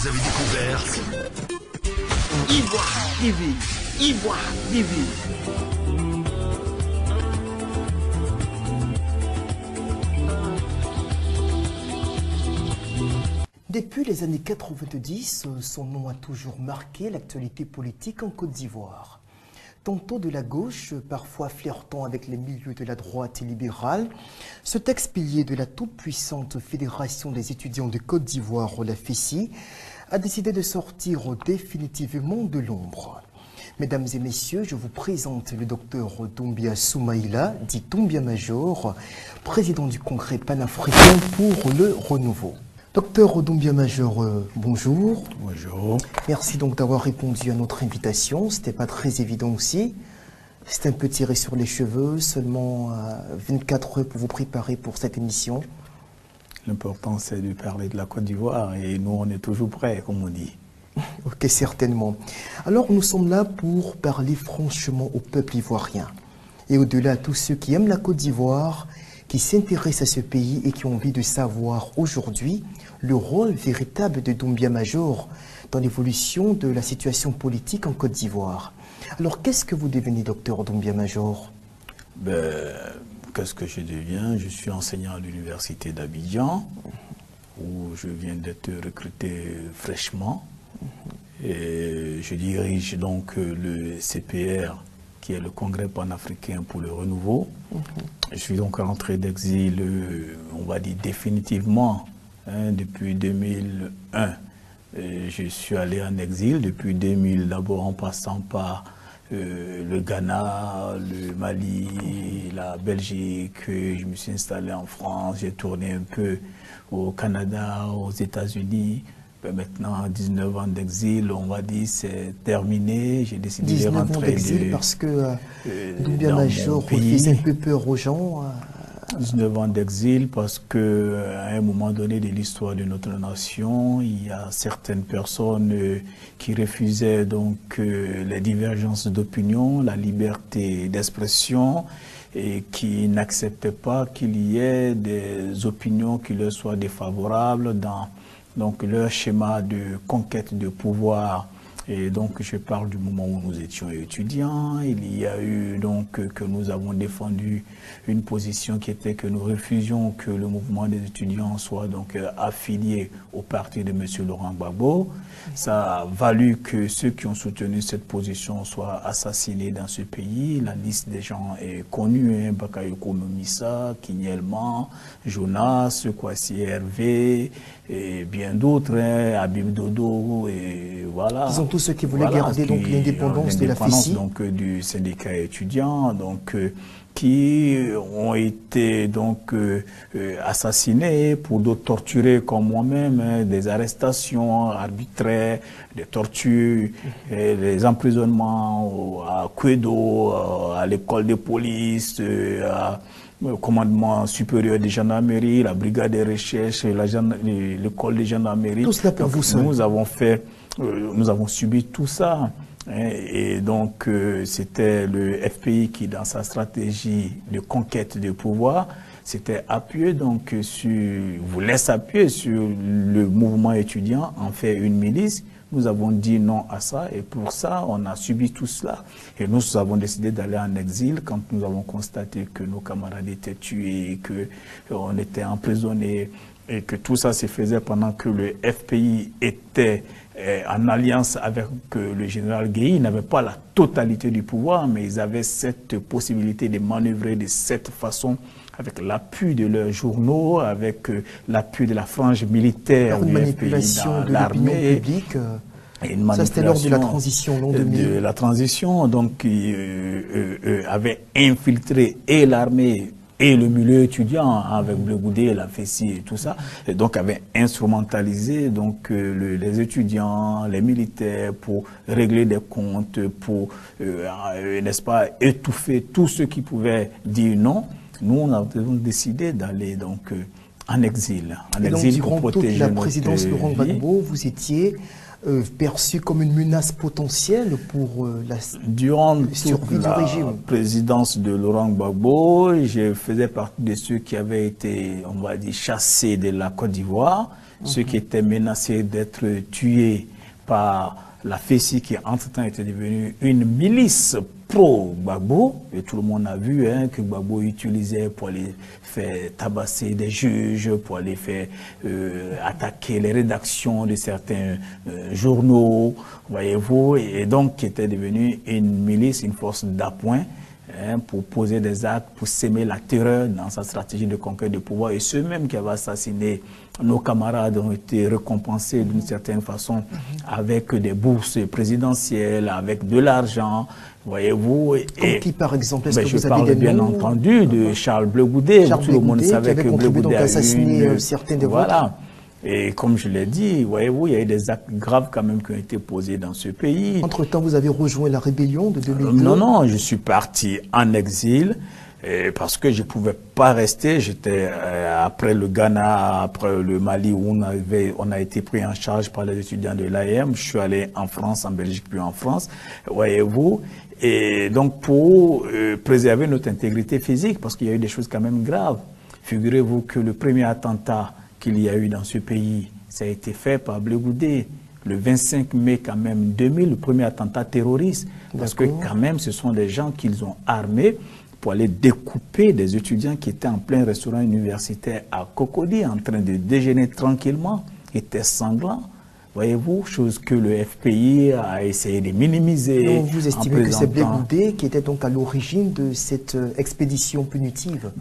vous avez découvert Ivoire TV. Ivoire TV. Depuis les années 90, son nom a toujours marqué l'actualité politique en Côte d'Ivoire. Tantôt de la gauche, parfois flirtant avec les milieux de la droite libérale, ce texte pilier de la toute-puissante Fédération des étudiants de Côte d'Ivoire, la FESI, a décidé de sortir définitivement de l'ombre. Mesdames et messieurs, je vous présente le docteur Doumbia Soumaïla, dit Doumbia Major, président du Congrès panafricain pour le renouveau. Docteur Doumbia Major, bonjour. Bonjour. Merci donc d'avoir répondu à notre invitation. C'était pas très évident aussi. C'était un peu tiré sur les cheveux, seulement 24 heures pour vous préparer pour cette émission. L'important, c'est de parler de la Côte d'Ivoire et nous, on est toujours prêts, comme on dit. Ok, certainement. Alors, nous sommes là pour parler franchement au peuple ivoirien. Et au-delà, à tous ceux qui aiment la Côte d'Ivoire, qui s'intéressent à ce pays et qui ont envie de savoir aujourd'hui le rôle véritable de Doumbia Major dans l'évolution de la situation politique en Côte d'Ivoire. Alors, qu'est-ce que vous devenez, docteur Doumbia Major? Qu'est-ce que je deviens? Je suis enseignant à l'université d'Abidjan, où je viens d'être recruté fraîchement. Et je dirige donc le CPR, qui est le Congrès panafricain pour le renouveau. Je suis donc rentré d'exil, on va dire définitivement, depuis 2001. Je suis allé en exil depuis 2000, d'abord en passant par le Ghana, le Mali, la Belgique. Je me suis installé en France, j'ai tourné un peu au Canada, aux États-Unis. Maintenant, 19 ans d'exil, on va dire, c'est terminé. J'ai décidé de rentrer 19 ans d'exil parce que Doumbia Major fait un peu peur aux gens. 19 ans d'exil parce que à un moment donné de l'histoire de notre nation, il y a certaines personnes qui refusaient donc les divergences d'opinion, la liberté d'expression et qui n'acceptaient pas qu'il y ait des opinions qui leur soient défavorables dans donc leur schéma de conquête de pouvoir. Et donc je parle du moment où nous étions étudiants. Il y a eu donc que nous avons défendu une position qui était que nous refusions que le mouvement des étudiants soit donc affilié au parti de M. Laurent Gbagbo. Ça a valu que ceux qui ont soutenu cette position soient assassinés dans ce pays. La liste des gens est connue, Bakayoko Nomissa, Kinyelman, Jonas, Kwasi Hervé, et bien d'autres, Habib Dodo, et voilà. Ils ont tous ceux qui voulaient garder donc l'indépendance de la FESI. Donc du syndicat étudiant, donc qui ont été donc assassinés, pour d'autres torturés comme moi-même, des arrestations arbitraires, des tortures, des emprisonnements à Kwedo, à l'école de police, au commandement supérieur des gendarmeries, la brigade de recherche, l'école de gendarmerie. Tout cela pour vous seul. Nous avons subi tout ça. Et donc, c'était le FPI qui, dans sa stratégie de conquête de pouvoir, s'était appuyé donc voulait s'appuyer sur le mouvement étudiant, en fait une milice. Nous avons dit non à ça et pour ça, on a subi tout cela. Et nous avons décidé d'aller en exil quand nous avons constaté que nos camarades étaient tués, qu'on était emprisonnés et que tout ça se faisait pendant que le FPI était en alliance avec le général Guèye. Ils n'avaient pas la totalité du pouvoir, mais ils avaient cette possibilité de manœuvrer de cette façon avec l'appui de leurs journaux, avec l'appui de la frange militaire une du manipulation FPI de l'opinion publique. Ça, c'était lors de la transition, l'an 2000. De la transition, donc, avait infiltré et l'armée et le milieu étudiant avec Bleu Goudé, la FESI et tout ça, et donc avait instrumentalisé donc les étudiants, les militaires pour régler des comptes, pour n'est-ce pas, étouffer tous ceux qui pouvaient dire non. Nous, on a décidé d'aller donc En exil. En Et exil donc, pour durant toute protéger la notre présidence Laurent vie. Gbagbo, vous étiez perçu comme une menace potentielle pour la Durant survie toute du la régime. présidence de Laurent Gbagbo, je faisais partie de ceux qui avaient été, on va dire, chassés de la Côte d'Ivoire, ceux qui étaient menacés d'être tués par la FECI qui entre-temps était devenue une milice pro-Gbagbo. Et tout le monde a vu que Gbagbo utilisait pour les faire tabasser des juges, pour les faire attaquer les rédactions de certains journaux, voyez-vous, et donc qui était devenue une milice, une force d'appoint pour poser des actes, pour s'aimer la terreur dans sa stratégie de conquête de pouvoir. Et ceux-mêmes qui avaient assassiné nos camarades ont été récompensés d'une certaine façon avec des bourses présidentielles, avec de l'argent, voyez-vous. Comme qui, par exemple? Est-ce que Je vous parle avez des bien noms? entendu de Charles Bleu Goudet. Charles Tout le monde Bleu Goudet, savait qui que avait Bleu contribué donc Goudet à a assassiner certains des voilà. vôtres. Et comme je l'ai dit, voyez-vous, il y a eu des actes graves quand même qui ont été posés dans ce pays. Entre-temps, vous avez rejoint la rébellion de 2002. Non, je suis parti en exil parce que je pouvais pas rester. J'étais après le Ghana, après le Mali où on a été pris en charge par les étudiants de l'AEM. Je suis allé en France, en Belgique, puis en France, voyez-vous. Et donc pour préserver notre intégrité physique, parce qu'il y a eu des choses quand même graves. Figurez-vous que le premier attentat qu'il y a eu dans ce pays, ça a été fait par Bleu Goudet. Le 25 mai quand même 2000, le premier attentat terroriste. Parce que quand même, ce sont des gens qu'ils ont armés pour aller découper des étudiants qui étaient en plein restaurant universitaire à Cocody, en train de déjeuner tranquillement, étaient sanglants. Voyez-vous, chose que le FPI a essayé de minimiser. Donc vous estimez que c'est Bleu Goudet qui était donc à l'origine de cette expédition punitive?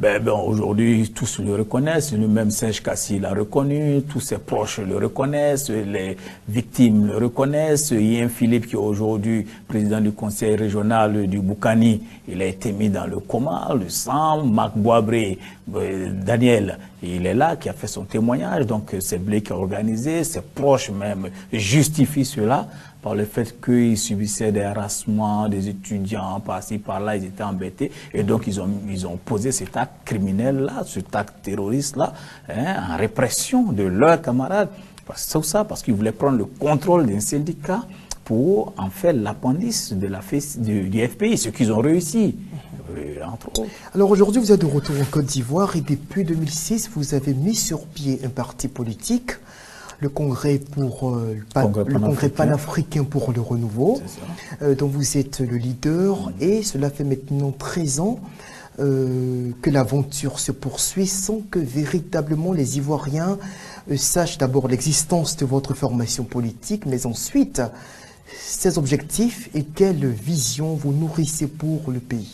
Aujourd'hui, tous le reconnaissent. Lui-même, Serge Kassi l'a reconnu. Tous ses proches le reconnaissent. Les victimes le reconnaissent. Ian Philippe, qui est aujourd'hui président du conseil régional du Boukani, il a été mis dans le coma, le sang. Marc Boabré, Daniel, il est là, qui a fait son témoignage. Donc, c'est Blé qui a organisé. Ses proches même justifient cela par le fait qu'ils subissaient des harcèlements, des étudiants par-ci, par-là, ils étaient embêtés. Et donc, ils ont posé cet acte criminel-là, cet acte terroriste-là, en répression de leurs camarades. C'est ça, parce qu'ils voulaient prendre le contrôle d'un syndicat pour en faire l'appendice de du FPI, ce qu'ils ont réussi. Entre autres. Alors aujourd'hui, vous êtes de retour en Côte d'Ivoire et depuis 2006, vous avez mis sur pied un parti politique, le Congrès panafricain pour le renouveau, dont vous êtes le leader, et cela fait maintenant 13 ans que l'aventure se poursuit sans que véritablement les Ivoiriens sachent d'abord l'existence de votre formation politique, mais ensuite ses objectifs et quelle vision vous nourrissez pour le pays.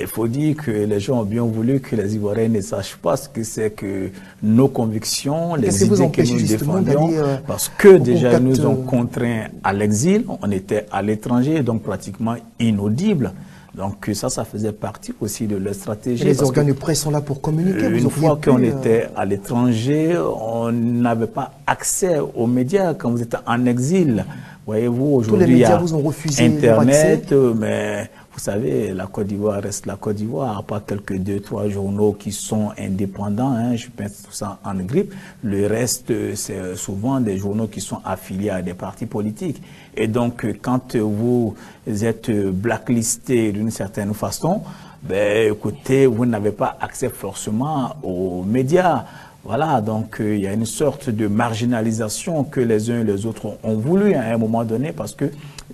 Il faut dire que les gens ont bien voulu que les Ivoiriens ne sachent pas ce que c'est que nos convictions, les idées que nous défendions, parce que déjà ils nous ont contraints à l'exil, on était à l'étranger, donc pratiquement inaudible. Donc ça faisait partie aussi de leur stratégie. Et les organes de presse sont là pour communiquer. Une fois qu'on était à l'étranger, on n'avait pas accès aux médias quand vous êtes en exil. Voyez-vous, aujourd'hui, il y a vous ont refusé Internet, mais vous savez, la Côte d'Ivoire reste la Côte d'Ivoire, à part quelques 2-3 journaux qui sont indépendants, je pense tout ça en grippe. Le reste, c'est souvent des journaux qui sont affiliés à des partis politiques. Et donc, quand vous êtes blacklisté d'une certaine façon, écoutez, vous n'avez pas accès forcément aux médias. Voilà, donc il y a une sorte de marginalisation que les uns et les autres ont voulu à un moment donné parce que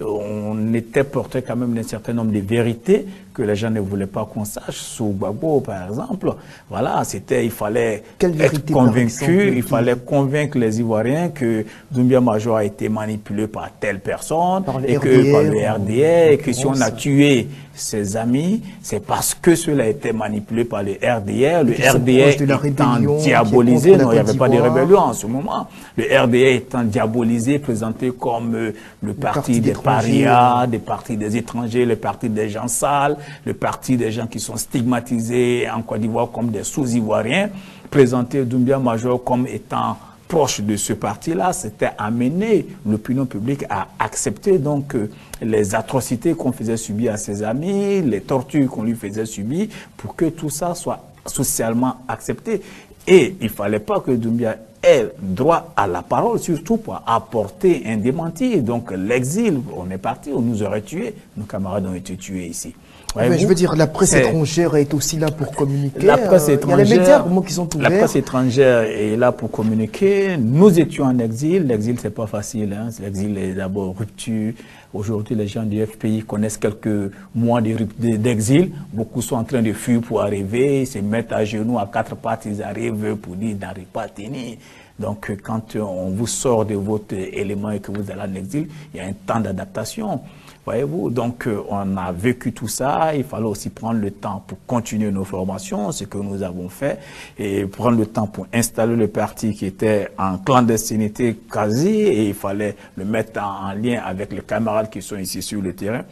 on était porté quand même d'un certain nombre de vérités que les gens ne voulaient pas qu'on sache. Sous Gbagbo, par exemple, voilà, il fallait être convaincu, il fallait convaincre les Ivoiriens que Doumbia Major a été manipulé par telle personne, par le RDR, et que si on a tué ses amis, c'est parce que cela a été manipulé par le RDR. Le RDR étant diabolisé, non, il n'y avait pas de rébellion en ce moment. Le RDR étant diabolisé, présenté comme le parti des parias, le parti des étrangers, le parti des gens sales, le parti des gens qui sont stigmatisés en Côte d'Ivoire comme des sous-ivoiriens, présenté Doumbia Major comme étant proche de ce parti-là, c'était amener l'opinion publique à accepter donc les atrocités qu'on faisait subir à ses amis, les tortures qu'on lui faisait subir, pour que tout ça soit socialement accepté. Et il ne fallait pas que Doumbia ait droit à la parole, surtout pour apporter un démenti. Donc l'exil, on est parti, on nous aurait tués. Nos camarades ont été tués ici. Enfin, je veux dire, la presse étrangère est aussi là pour communiquer. La presse étrangère, il y a les médias qui sont ouverts. La presse étrangère est là pour communiquer. Nous étions en exil. L'exil, c'est pas facile. Hein. L'exil est d'abord rupture. Aujourd'hui, les gens du FPI connaissent quelques mois d'exil. Beaucoup sont en train de fuir pour arriver. Ils se mettent à genoux à quatre pattes. Ils arrivent pour dire, ils n'arrivent pas à tenir. Donc, quand on vous sort de votre élément et que vous allez en exil, il y a un temps d'adaptation. Voyez-vous, donc on a vécu tout ça, il fallait aussi prendre le temps pour continuer nos formations, ce que nous avons fait, et prendre le temps pour installer le parti qui était en clandestinité quasi, et il fallait le mettre en lien avec les camarades qui sont ici sur le terrain,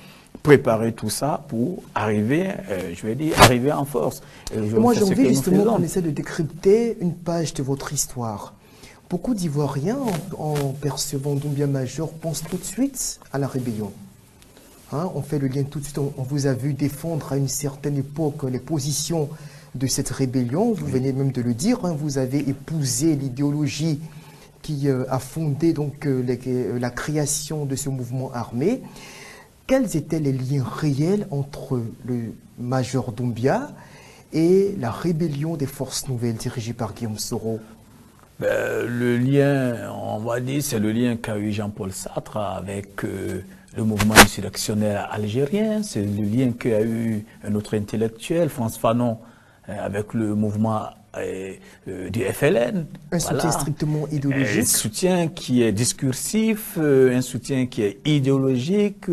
préparer tout ça pour arriver, je vais dire, arriver en force. Et moi j'ai envie justement qu'on essaie de décrypter une page de votre histoire. Beaucoup d'Ivoiriens, en percevant Doumbia Major, pensent tout de suite à la rébellion. Hein, on fait le lien tout de suite, on vous a vu défendre à une certaine époque les positions de cette rébellion, vous venez même de le dire, hein, vous avez épousé l'idéologie qui a fondé donc la création de ce mouvement armé. Quels étaient les liens réels entre le Major Doumbia et la rébellion des forces nouvelles dirigée par Guillaume Soro? Le lien, on va dire, c'est le lien qu'a eu Jean-Paul Sartre avec le mouvement insurrectionnel algérien, c'est le lien qu'a eu un autre intellectuel, Frantz Fanon, avec le mouvement du FLN. Un soutien strictement idéologique. Un soutien qui est discursif, un soutien qui est idéologique,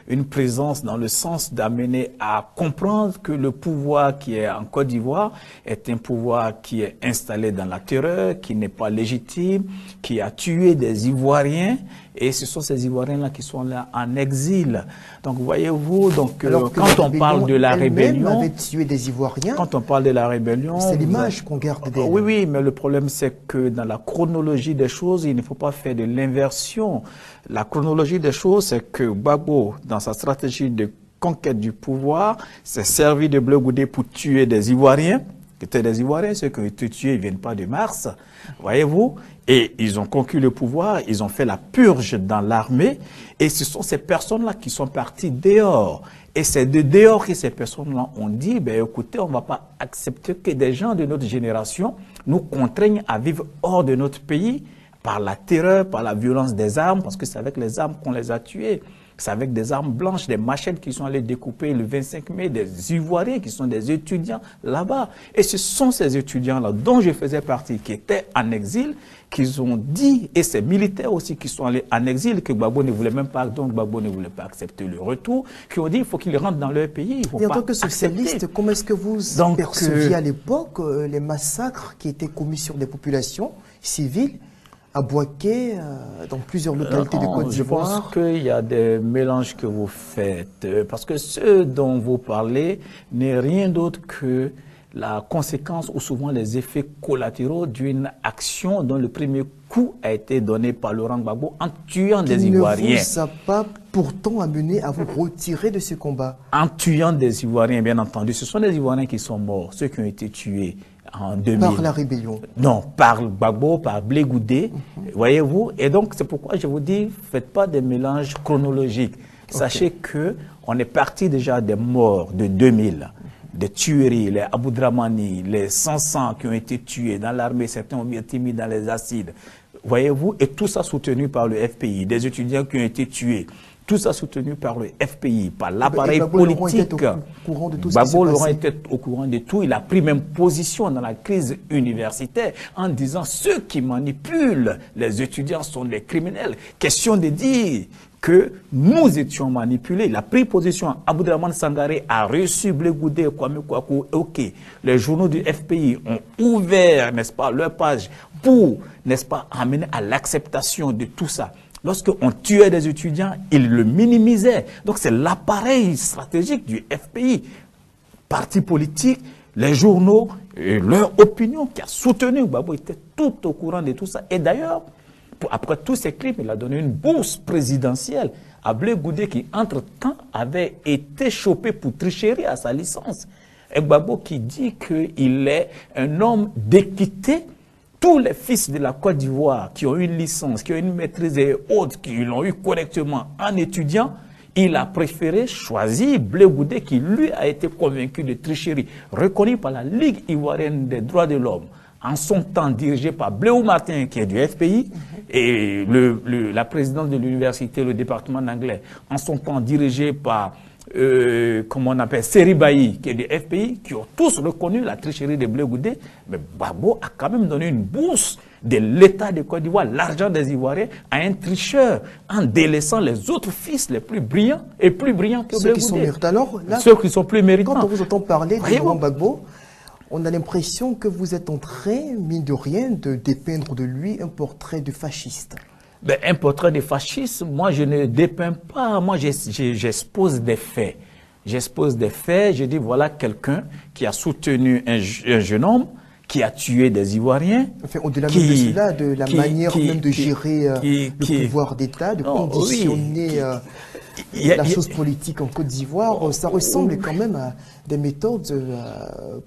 une présence dans le sens d'amener à comprendre que le pouvoir qui est en Côte d'Ivoire est un pouvoir qui est installé dans la terreur, qui n'est pas légitime, qui a tué des Ivoiriens. Et ce sont ces Ivoiriens-là qui sont là en exil. Donc, voyez-vous, donc, quand on parle de la rébellion... avait tué des Ivoiriens. Quand on parle de la rébellion... C'est l'image qu'on garde d'elle. Oui, oui, mais le problème, c'est que dans la chronologie des choses, il ne faut pas faire de l'inversion. La chronologie des choses, c'est que Gbagbo, dans sa stratégie de conquête du pouvoir, s'est servi de Bleu Goudé pour tuer des Ivoiriens, qui étaient des Ivoiriens, ceux qui ont été tués, ils ne viennent pas de Mars, voyez-vous. Et ils ont conquis le pouvoir, ils ont fait la purge dans l'armée, et ce sont ces personnes-là qui sont parties dehors. Et c'est de dehors que ces personnes-là ont dit, ben écoutez, on ne va pas accepter que des gens de notre génération nous contraignent à vivre hors de notre pays par la terreur, par la violence des armes, parce que c'est avec les armes qu'on les a tués. C'est avec des armes blanches, des machettes qui sont allées découper le 25 mai, des Ivoiriens qui sont des étudiants là-bas. Et ce sont ces étudiants-là dont je faisais partie, qui étaient en exil, qu'ils ont dit, et ces militaires aussi qui sont allés en exil, que Gbagbo ne voulait même pas, donc Gbagbo ne voulait pas accepter le retour, qui ont dit il faut qu'ils rentrent dans leur pays. Et en tant que socialiste, comment est-ce que vous perceviez à l'époque les massacres qui étaient commis sur des populations civiles à Bouaké, dans plusieurs localités de Côte d'Ivoire? Je pense qu'il y a des mélanges que vous faites, parce que ce dont vous parlez n'est rien d'autre que la conséquence ou souvent les effets collatéraux d'une action dont le premier coup a été donné par Laurent Gbagbo en tuant des Ivoiriens. Ne vous a pas pourtant amené à vous retirer de ce combat? En tuant des Ivoiriens, bien entendu. Ce sont des Ivoiriens qui sont morts, ceux qui ont été tués en 2000. Par la rébellion? Non, par Gbagbo, par Blé Goudé, voyez-vous. Et donc, c'est pourquoi je vous dis, faites pas des mélanges chronologiques. Sachez que on est parti déjà des morts de 2000. Des tueries, les Aboudramani, les 500 qui ont été tués dans l'armée, certains ont été mis dans les acides. Voyez-vous, et tout ça soutenu par le FPI, des étudiants qui ont été tués. Tout ça soutenu par le FPI, par l'appareil politique. Gbagbo Laurent était au courant de tout. Il a pris même position dans la crise universitaire en disant ceux qui manipulent les étudiants sont des criminels. Question de dire que nous étions manipulés. Il a pris position. Aboudraman Sangaré a reçu Blé Goudé, Kwame Kwaku. Ok, les journaux du FPI ont ouvert, n'est-ce pas, leur page pour, n'est-ce pas, amener à l'acceptation de tout ça. Lorsqu'on tuait des étudiants, ils le minimisaient. Donc c'est l'appareil stratégique du FPI. Parti politique, les journaux, et leur opinion qui a soutenu Gbagbo était tout au courant de tout ça. Et d'ailleurs, après tous ces crimes, il a donné une bourse présidentielle à Blé Goudé qui, entre-temps, avait été chopé pour tricherie à sa licence. Gbagbo qui dit qu'il est un homme d'équité. Tous les fils de la Côte d'Ivoire qui ont une licence, qui ont une maîtrise et autres, qui l'ont eu correctement en étudiant, il a préféré choisir Blé Goudé qui, lui, a été convaincu de tricherie, reconnu par la Ligue ivoirienne des droits de l'homme, en son temps dirigé par Bléou Martin, qui est du FPI, et la présidence de l'université, le département d'anglais, en son temps dirigé par comment on appelle, Seribaï, qui est du FPI, qui ont tous reconnu la tricherie de Blé Goudé, mais Gbagbo a quand même donné une bourse de l'État de Côte d'Ivoire, l'argent des Ivoiriens, à un tricheur, en délaissant les autres fils les plus brillants et plus brillants que Blé Goudé. Ceux qui sont méritants. Alors, là, ceux qui sont plus méritants. Quand on vous entend parler de Laurent Gbagbo, on a l'impression que vous êtes en train, mine de rien, de dépeindre de lui un portrait de fasciste. Ben, un portrait de fasciste, moi je ne dépeins pas, moi j'expose des faits. J'expose des faits, je dis voilà quelqu'un qui a soutenu un jeune homme, qui a tué des Ivoiriens. Enfin, au-delà même de cela, de la manière même de gérer le pouvoir d'État, de conditionner la chose politique en Côte d'Ivoire, ça ressemble quand même à des méthodes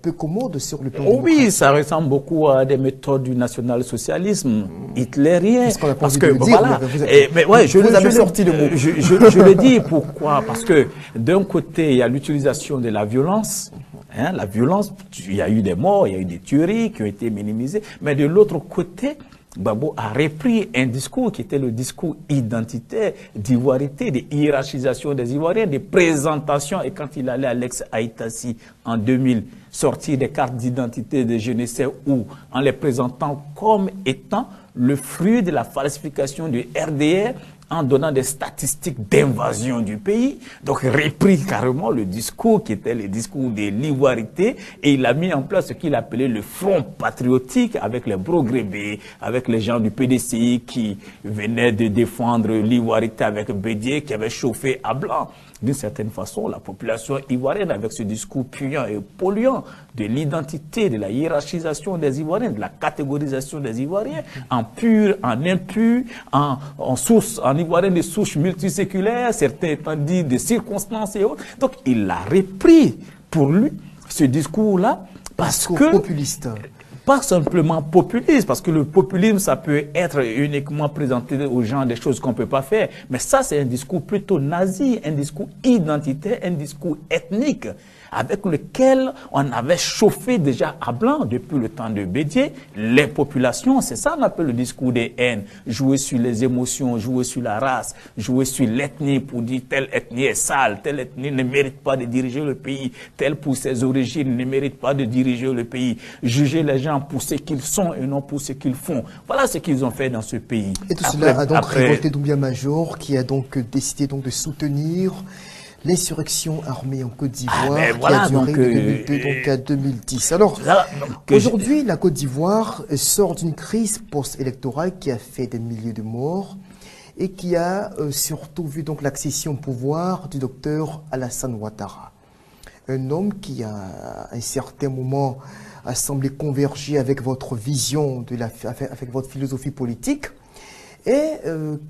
peu commodes sur le plan démocratique. Oui, ça ressemble beaucoup à des méthodes du national-socialisme hitlérien. Parce que voilà, vous avez sorti le mot. Je le dis pourquoi? Parce que d'un côté, il y a l'utilisation de la violence. Hein, la violence, il y a eu des morts, il y a eu des tueries qui ont été minimisées. Mais de l'autre côté, Gbagbo a repris un discours qui était le discours identitaire, d'ivoirité, de hiérarchisation des Ivoiriens, de présentation. Et quand il allait à l'ex-Haïtassi en 2000, sortir des cartes d'identité de je ne sais où, en les présentant comme étant le fruit de la falsification du RDR, en donnant des statistiques d'invasion du pays. Donc, repris carrément le discours qui était le discours de l'ivoirité et il a mis en place ce qu'il appelait le front patriotique avec les Brogrébé, avec les gens du PDCI qui venaient de défendre l'ivoirité avec Bédier qui avait chauffé à blanc. D'une certaine façon, la population ivoirienne, avec ce discours puant et polluant de l'identité, de la hiérarchisation des Ivoiriens, de la catégorisation des Ivoiriens, en pur, en impur, en source, en Ivoirien de souches multiséculaires, certains étant dit de circonstances et autres. Donc, il a repris pour lui ce discours-là parce que... populiste. Pas simplement populiste, parce que le populisme, ça peut être uniquement présenté aux gens des choses qu'on ne peut pas faire. Mais ça, c'est un discours plutôt nazi, un discours identitaire, un discours ethnique, avec lequel on avait chauffé déjà à blanc depuis le temps de Bédier les populations. C'est ça qu'on appelle le discours des haines. Jouer sur les émotions, jouer sur la race, jouer sur l'ethnie pour dire telle ethnie est sale, telle ethnie ne mérite pas de diriger le pays, telle pour ses origines ne mérite pas de diriger le pays. Juger les gens pour ce qu'ils sont et non pour ce qu'ils font. Voilà ce qu'ils ont fait dans ce pays. Et tout cela a donc révolté Doumbia Major, qui a donc décidé donc de soutenir l'insurrection armée en Côte d'Ivoire qui a duré de 2002 donc à 2010. Alors, aujourd'hui, la Côte d'Ivoire sort d'une crise post-électorale qui a fait des milliers de morts et qui a surtout vu donc l'accession au pouvoir du docteur Alassane Ouattara. Un homme qui, à un certain moment, a semblé converger avec votre vision, avec votre philosophie politique. Et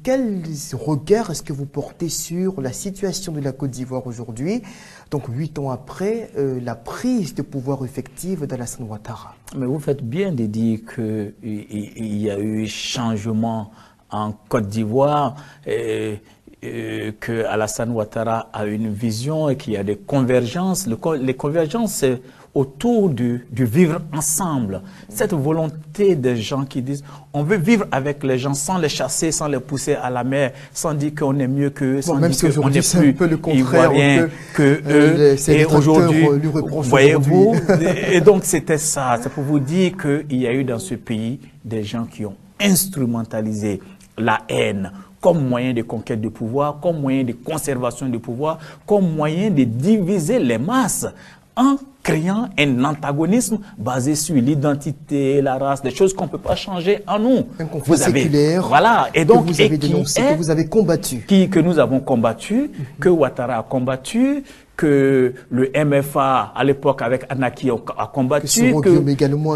quel regard est-ce que vous portez sur la situation de la Côte d'Ivoire aujourd'hui, donc 8 ans après la prise de pouvoir effective d'Alassane Ouattara? Mais vous faites bien de dire qu'il y a eu changement en Côte d'Ivoire, que Alassane Ouattara a une vision et qu'il y a des convergences. Les convergences, c'est autour du vivre ensemble. Cette volonté des gens qui disent on veut vivre avec les gens sans les chasser, sans les pousser à la mer, sans dire qu'on est mieux qu'eux, sans même dire si qu'on est c'est plus un peu le contraire que eux. Et aujourd'hui, voyez-vous, aujourd'hui. et donc c'était ça. C'est pour vous dire qu'il y a eu dans ce pays des gens qui ont instrumentalisé la haine comme moyen de conquête de pouvoir, comme moyen de conservation de pouvoir, comme moyen de diviser les masses en créant un antagonisme basé sur l'identité, la race, des choses qu'on ne peut pas changer en nous. Un conflit séculaire, voilà, et donc, que vous avez dénoncé, que vous avez combattu. Que nous avons combattu, que Ouattara a combattu, que le MFA, à l'époque, avec Anaki, a combattu,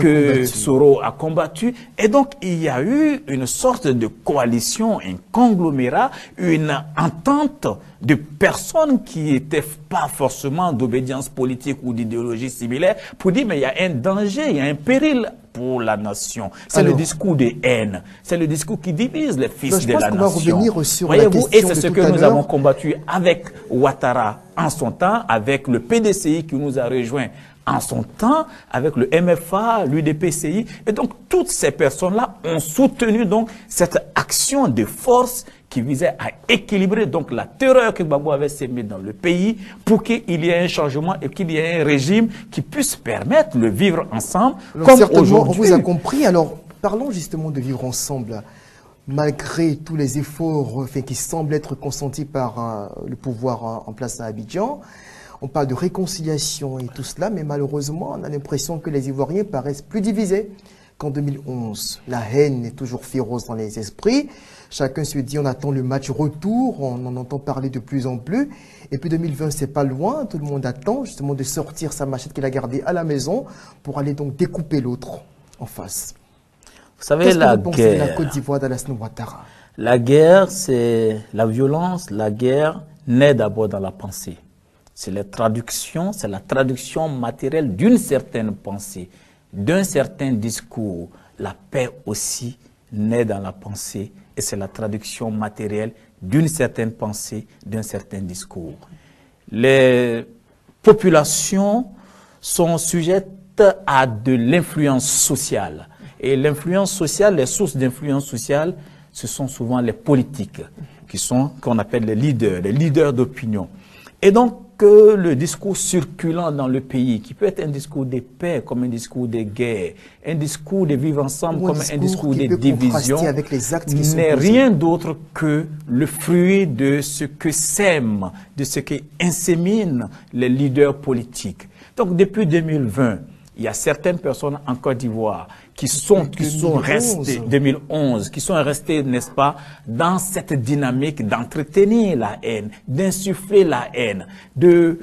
que Soro a combattu. Et donc, il y a eu une sorte de coalition, un conglomérat, une entente de personnes qui n'étaient pas forcément d'obédience politique ou d'idéologie similaire pour dire, mais il y a un danger, il y a un péril pour la nation. C'est le discours de haine. C'est le discours qui divise les fils de la nation. Voyez-vous, et c'est ce que nous avons combattu avec Ouattara en son temps, avec le PDCI qui nous a rejoints en son temps, avec le MFA, l'UDPCI. Et donc, toutes ces personnes-là ont soutenu donc cette action de force qui visait à équilibrer donc la terreur que Gbagbo avait sémée dans le pays pour qu'il y ait un changement et qu'il y ait un régime qui puisse permettre le vivre ensemble. Alors, comme aujourd'hui. On vous a compris. Alors, parlons justement de vivre ensemble. Malgré tous les efforts qui semblent être consentis par le pouvoir en place à Abidjan, on parle de réconciliation et tout cela, mais malheureusement, on a l'impression que les Ivoiriens paraissent plus divisés qu'en 2011. La haine est toujours féroce dans les esprits. Chacun se dit, on attend le match retour, on en entend parler de plus en plus. Et puis 2020, c'est pas loin, tout le monde attend justement de sortir sa machette qu'il a gardée à la maison pour aller donc découper l'autre en face. Vous savez, la guerre, la Côte d'Ivoire d'Alassane Ouattara. La guerre, c'est la violence. La guerre naît d'abord dans la pensée. C'est la traduction matérielle d'une certaine pensée, d'un certain discours. La paix aussi naît dans la pensée et c'est la traduction matérielle d'une certaine pensée, d'un certain discours. Les populations sont sujettes à de l'influence sociale. Et l'influence sociale, les sources d'influence sociale, ce sont souvent les politiques, qu'on appelle les leaders d'opinion. Et donc, que le discours circulant dans le pays, qui peut être un discours de paix comme un discours de guerre, un discours de vivre ensemble comme un discours de division, n'est rien d'autre que le fruit de ce que sèment, de ce qui inséminent les leaders politiques. Donc, depuis 2020, il y a certaines personnes en Côte d'Ivoire qui sont restées, 2011, qui sont restées, n'est-ce pas, dans cette dynamique d'entretenir la haine, d'insuffler la haine, vous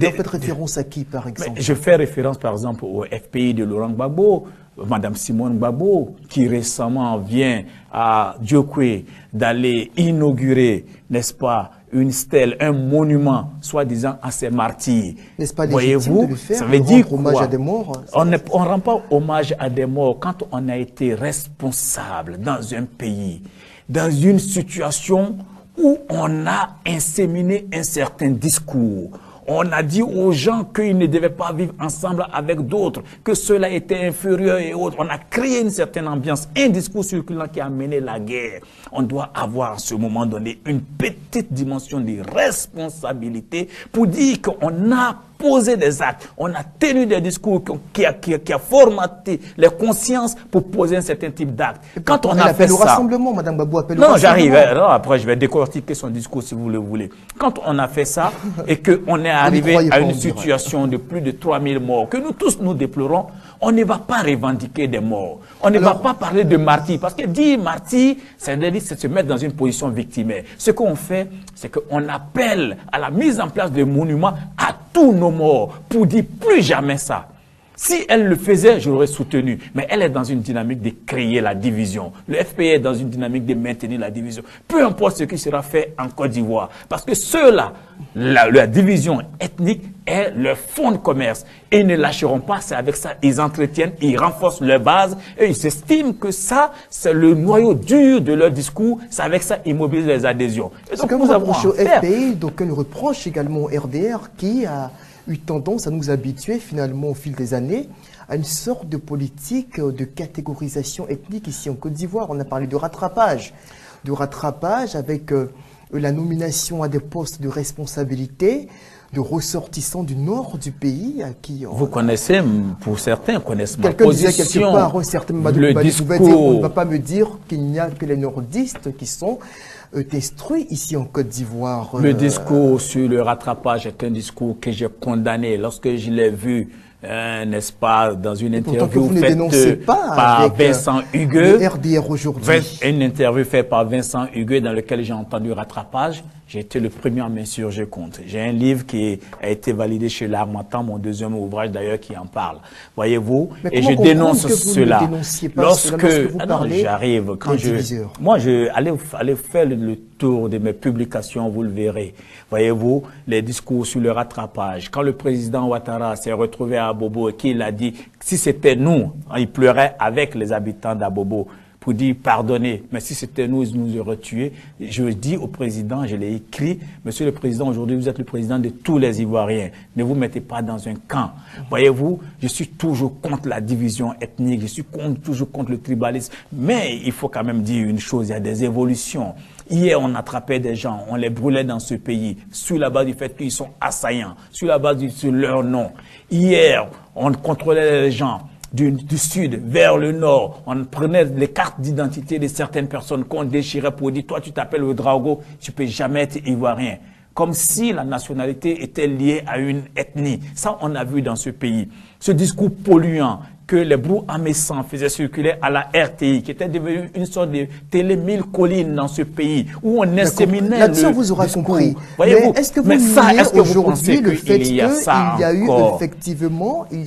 faites référence à qui, par exemple? Je fais référence, par exemple, au FPI de Laurent Gbagbo, Madame Simone Gbagbo, qui récemment vient à Djokwe d'aller inaugurer, n'est-ce pas, une stèle, un monument, soi-disant, à ces martyrs. N'est-ce pas légitime de le faire, ça veut dire quoi? Hommage à des morts? On ne rend pas hommage à des morts quand on a été responsable dans un pays, dans une situation où on a inséminé un certain discours. On a dit aux gens qu'ils ne devaient pas vivre ensemble avec d'autres, que cela était inférieur et autres. On a créé une certaine ambiance, un discours circulant qui a mené la guerre. On doit avoir à ce moment donné une petite dimension de responsabilité pour dire qu'on a posé des actes, on a tenu des discours qui a formaté les consciences pour poser un certain type d'actes. Quand on a fait ça, au rassemblement, Madame Gbagbo appelle au non, rassemblement. j'arrive. Après, je vais décortiquer son discours si vous le voulez. Quand on a fait ça et qu'on est arrivé à une situation de plus de 3000 morts, que nous tous nous déplorons, on ne va pas revendiquer des morts. On ne va pas parler de martyrs. Parce que dire martyr, c'est se mettre dans une position victimaire. Ce qu'on fait, c'est qu'on appelle à la mise en place de monuments à tous nos morts pour dire plus jamais ça. Si elle le faisait, je l'aurais soutenu. Mais elle est dans une dynamique de créer la division. Le FPI est dans une dynamique de maintenir la division. Peu importe ce qui sera fait en Côte d'Ivoire. Parce que ceux-là, la division ethnique est leur fonds de commerce. Et ils ne lâcheront pas. C'est avec ça, ils entretiennent, ils renforcent leur base. Et ils estiment que ça, c'est le noyau dur de leur discours. C'est avec ça, ils mobilisent les adhésions. Et donc, nous avons au FPI, donc on reproche également au RDR qui a eu tendance à nous habituer finalement au fil des années à une sorte de politique de catégorisation ethnique ici en Côte d'Ivoire. On a parlé de rattrapage avec la nomination à des postes de responsabilité de ressortissants du nord du pays à qui vous connaissez, pour certains connaissent ma position. Quelqu'un disait quelque part, le discours. On ne va pas me dire qu'il n'y a que les nordistes qui sont instruits ici en Côte d'Ivoire. Le discours sur le rattrapage est un discours que j'ai condamné lorsque je l'ai vu, n'est-ce pas, dans une interview faite par Vincent Hugues. RDR aujourd'hui. Une interview faite par Vincent Hugues dans laquelle j'ai entendu rattrapage. J'ai été le premier à m'insurger contre. J'ai un livre qui a été validé chez l'Harmattan, mon deuxième ouvrage d'ailleurs qui en parle. Voyez-vous, et je dénonce cela. Lorsque j'arrive, quand allez faire le tour de mes publications, vous le verrez. Voyez-vous, les discours sur le rattrapage. Quand le président Ouattara s'est retrouvé à Abobo et qu'il a dit, si c'était nous, il pleurait avec les habitants d'Abobo, pour dire pardonnez, mais si c'était nous, ils nous auraient tués. Je dis au président, je l'ai écrit, monsieur le président, aujourd'hui vous êtes le président de tous les Ivoiriens. Ne vous mettez pas dans un camp. Voyez-vous, je suis toujours contre la division ethnique, je suis toujours contre le tribalisme. Mais il faut quand même dire une chose, il y a des évolutions. Hier, on attrapait des gens, on les brûlait dans ce pays, sur la base du fait qu'ils sont assaillants, sur la base de leur nom. Hier, on contrôlait les gens du sud vers le nord, on prenait les cartes d'identité de certaines personnes qu'on déchirait pour dire, toi tu t'appelles Ouedraogo, tu peux jamais être ivoirien. Comme si la nationalité était liée à une ethnie. Ça, on a vu dans ce pays. Ce discours polluant que les Brou-Amessans faisaient circuler à la RTI, qui était devenu une sorte de télé 1000 collines dans ce pays, où on inséminait là-dessus, on vous aura compris. Mais est-ce que vous niez aujourd'hui le fait qu'il y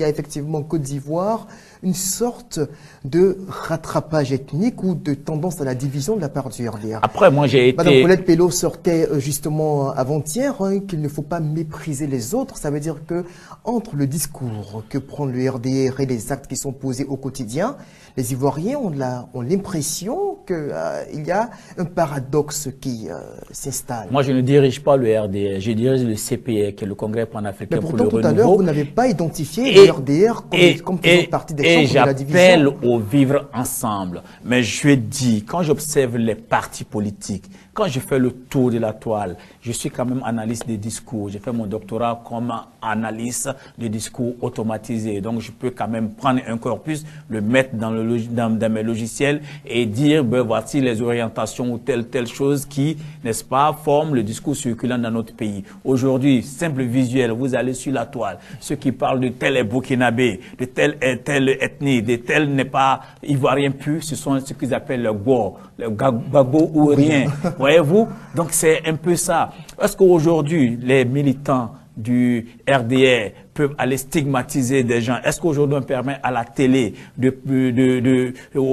a effectivement Côte d'Ivoire une sorte de rattrapage ethnique ou de tendance à la division de la part du RDR? Après, moi, j'ai été... Madame Paulette Pello sortait justement avant-hier qu'il ne faut pas mépriser les autres. Ça veut dire que entre le discours que prend le RDR et les actes qui sont posés au quotidien, les Ivoiriens ont l'impression qu'il y a un paradoxe qui s'installe. Moi, je ne dirige pas le RDR, je dirige le CPR, qui est le Congrès panafricain pour le renouveau. Mais pourtant, tout à l'heure, vous n'avez pas identifié le RDR comme faisant partie des chances de la division. Et j'appelle au vivre ensemble. Mais je dis, quand j'observe les partis politiques, quand je fais le tour de la toile, je suis quand même analyste des discours. J'ai fait mon doctorat comme analyste des discours automatisés. Donc, je peux quand même prendre un corpus, le mettre dans mes logiciels et dire, ben, voici les orientations ou telle chose qui, n'est-ce pas, forment le discours circulant dans notre pays. Aujourd'hui, simple visuel, vous allez sur la toile. Ceux qui parlent de tel est burkinabé, de telle ethnie, de tel n'est pas ivoirien pur, ce sont ce qu'ils appellent le go, le gago ou rien. Voyez-vous? Donc, c'est un peu ça. Est-ce qu'aujourd'hui, les militants du RDR peuvent aller stigmatiser des gens? Est-ce qu'aujourd'hui on permet à la télé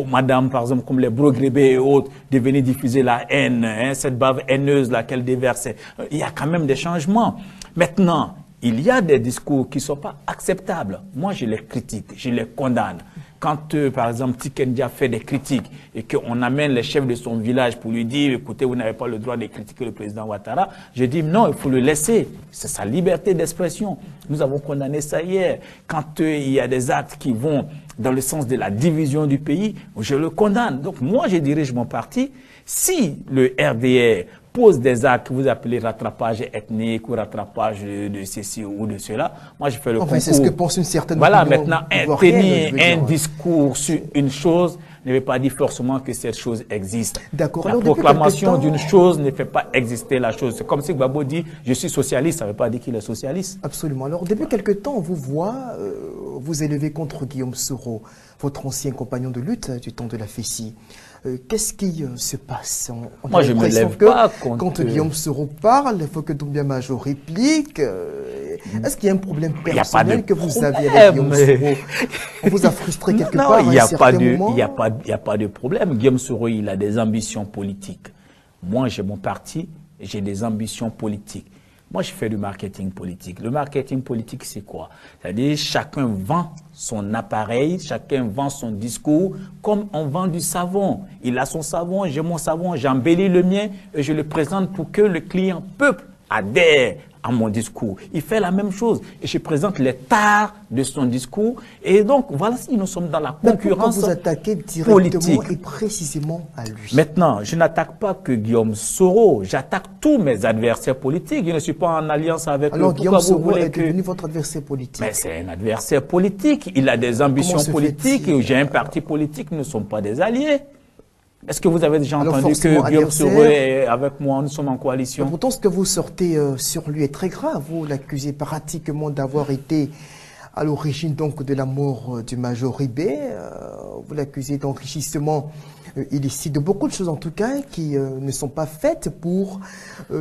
madame, par exemple, comme les Brogrébé et autres, de venir diffuser la haine, hein, cette bave haineuse là qu'elle déversait? Il y a quand même des changements. Maintenant, il y a des discours qui ne sont pas acceptables. Moi, je les critique, je les condamne. Quand, par exemple, Tikendia fait des critiques et qu'on amène les chefs de son village pour lui dire, écoutez, vous n'avez pas le droit de critiquer le président Ouattara, je dis non, il faut le laisser. C'est sa liberté d'expression. Nous avons condamné ça hier. Quand il y a des actes qui vont dans le sens de la division du pays, je le condamne. Donc moi, je dirige mon parti. Si le RDR pose des actes que vous appelez rattrapage ethnique ou rattrapage de ceci ou de cela, moi je fais le concours. C'est ce que pense une certaine Voilà, maintenant, tenir un discours sur une chose ne veut pas dire forcément que cette chose existe. D'accord. La proclamation d'une chose ne fait pas exister la chose. C'est comme si Gbagbo dit « je suis socialiste », ça ne veut pas dire qu'il est socialiste. Absolument. Alors, depuis quelque temps, on vous voit vous élever contre Guillaume Soro, votre ancien compagnon de lutte du temps de la FECI. Qu'est-ce qui se passe? Moi, je me lève pas contre... Quand Guillaume Soro parle, il faut que Doumbia Major réplique. Est-ce qu'il y a un problème personnel que vous avez avec Guillaume Soro? On vous a frustré quelque part à un certain moment? Il n'y a pas de problème. Guillaume Soro, il a des ambitions politiques. Moi, j'ai mon parti, j'ai des ambitions politiques. Moi, je fais du marketing politique. Le marketing politique, c'est quoi? C'est-à-dire, chacun vend son appareil, chacun vend son discours, comme on vend du savon. Il a son savon, j'ai mon savon, j'embellis le mien et je le présente pour que le client peuple adhère à mon discours. Il fait la même chose et je présente les tares de son discours. Et donc, voilà, si nous sommes dans la concurrence vous attaquez directement et précisément à lui. Maintenant, je n'attaque pas que Guillaume Soro, j'attaque tous mes adversaires politiques. Je ne suis pas en alliance avec eux. Alors, Guillaume Soro est devenu votre adversaire politique. Mais c'est un adversaire politique. Il a des ambitions politiques. J'ai un parti politique. Nous ne sommes pas des alliés. Est-ce que vous avez déjà entendu que Guillaume Soro est avec moi, nous sommes en coalition? Mais pourtant, ce que vous sortez sur lui est très grave. Vous l'accusez pratiquement d'avoir été à l'origine donc de la mort du Major Ribé. vous l'accusez d'enrichissement illicite, de beaucoup de choses en tout cas qui ne sont pas faites pour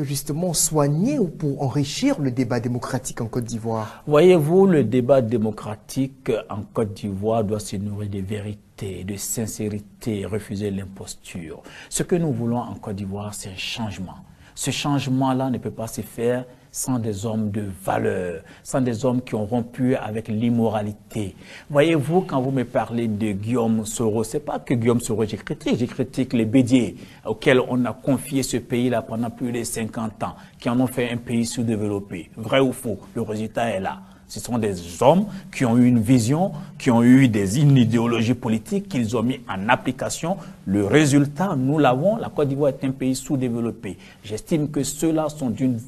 justement soigner ou pour enrichir le débat démocratique en Côte d'Ivoire. Voyez-vous, le débat démocratique en Côte d'Ivoire doit se nourrir de vérité, de sincérité, refuser l'imposture. Ce que nous voulons en Côte d'Ivoire, c'est un changement. Ce changement-là ne peut pas se faire sans des hommes de valeur, sans des hommes qui ont rompu avec l'immoralité. Voyez-vous, quand vous me parlez de Guillaume Soro, c'est pas que Guillaume Soro je critique les Bédier, auxquels on a confié ce pays-là pendant plus de 50 ans, qui en ont fait un pays sous-développé. Vrai ou faux, le résultat est là. Ce sont des hommes qui ont eu une vision, qui ont eu une idéologie politique, qu'ils ont mis en application. Le résultat, nous l'avons. La Côte d'Ivoire est un pays sous-développé. J'estime que ceux-là sont d'une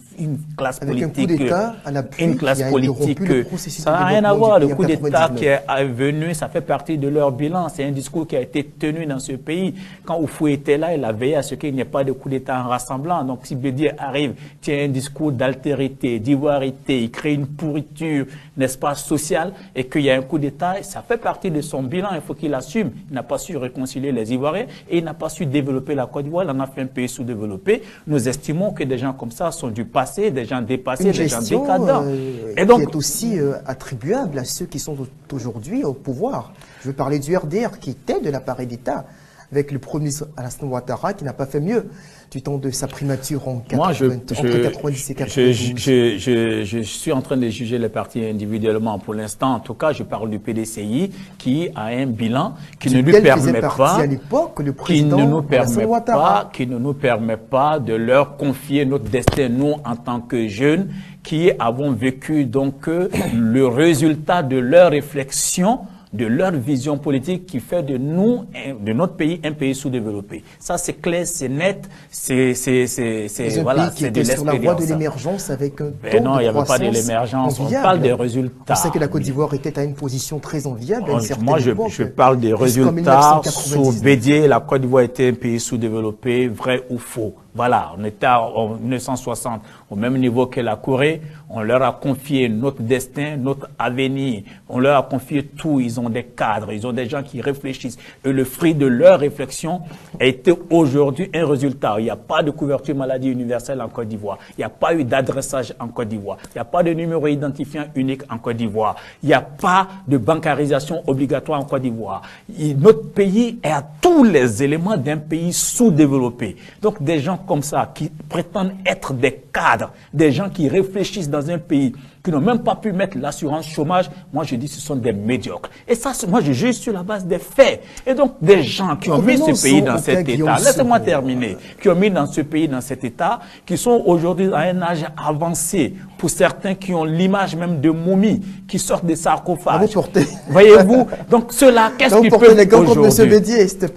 classe avec politique. Un coup d'État à l'appui, une classe politique. Ça n'a rien à voir. Le coup d'État qui est venu, ça fait partie de leur bilan. C'est un discours qui a été tenu dans ce pays. Quand Oufou était là, il a veillé à ce qu'il n'y ait pas de coup d'État en rassemblant. Donc si Bédier arrive, tient un discours d'altérité, d'ivoirité, il crée une pourriture, n'est-ce pas, sociale, et qu'il y a un coup d'État, ça fait partie de son bilan, il faut qu'il assume. Il n'a pas su réconcilier les Ivoiriens et il n'a pas su développer la Côte d'Ivoire, il en a fait un pays sous-développé. Nous estimons que des gens comme ça sont du passé, des gens dépassés, des gens décadents. Et donc, qui est aussi attribuable à ceux qui sont aujourd'hui au pouvoir. Je veux parler du RDR qui était de l'appareil d'État, avec le premier Alassane Ouattara qui n'a pas fait mieux du temps de sa primature entre 90 et 92. Je suis en train de juger les partis individuellement pour l'instant. En tout cas, je parle du PDCI qui a un bilan qui ne lui permet pas, à l'époque, le président qui ne nous permet pas de leur confier notre destin, nous, en tant que jeunes, qui avons vécu donc le résultat de leur réflexion, de leur vision politique qui fait de nous, de notre pays, un pays sous-développé. Ça, c'est clair, c'est net, c'est voilà, c'est de l'expérience. Sur la voie de l'émergence avec un taux non, il n'y avait pas de l'émergence. On parle des résultats. On sait que la Côte d'Ivoire était à une position très enviable. Moi, je parle des résultats. Sous Bédier, la Côte d'Ivoire était un pays sous-développé, vrai ou faux. Voilà, on était en 1960 au même niveau que la Corée. On leur a confié notre destin, notre avenir. On leur a confié tout. Ils ont des cadres, ils ont des gens qui réfléchissent. Et le fruit de leur réflexion a été aujourd'hui un résultat. Il n'y a pas de couverture maladie universelle en Côte d'Ivoire. Il n'y a pas eu d'adressage en Côte d'Ivoire. Il n'y a pas de numéro identifiant unique en Côte d'Ivoire. Il n'y a pas de bancarisation obligatoire en Côte d'Ivoire. Notre pays est à tous les éléments d'un pays sous-développé. Donc des gens comme ça, qui prétendent être des cadres, des gens qui réfléchissent dans un pays, qui n'ont même pas pu mettre l'assurance chômage, moi je dis ce sont des médiocres. Et ça, moi je juge sur la base des faits. Et donc des gens qui ont mis ce pays dans cet état, laissez-moi terminer, qui ont mis dans ce pays dans cet état, qui sont aujourd'hui à un âge avancé, pour certains qui ont l'image même de momies, qui sortent des sarcophages. Voyez-vous, donc ceux-là, qu'est-ce qu'ils peuvent aujourd'hui?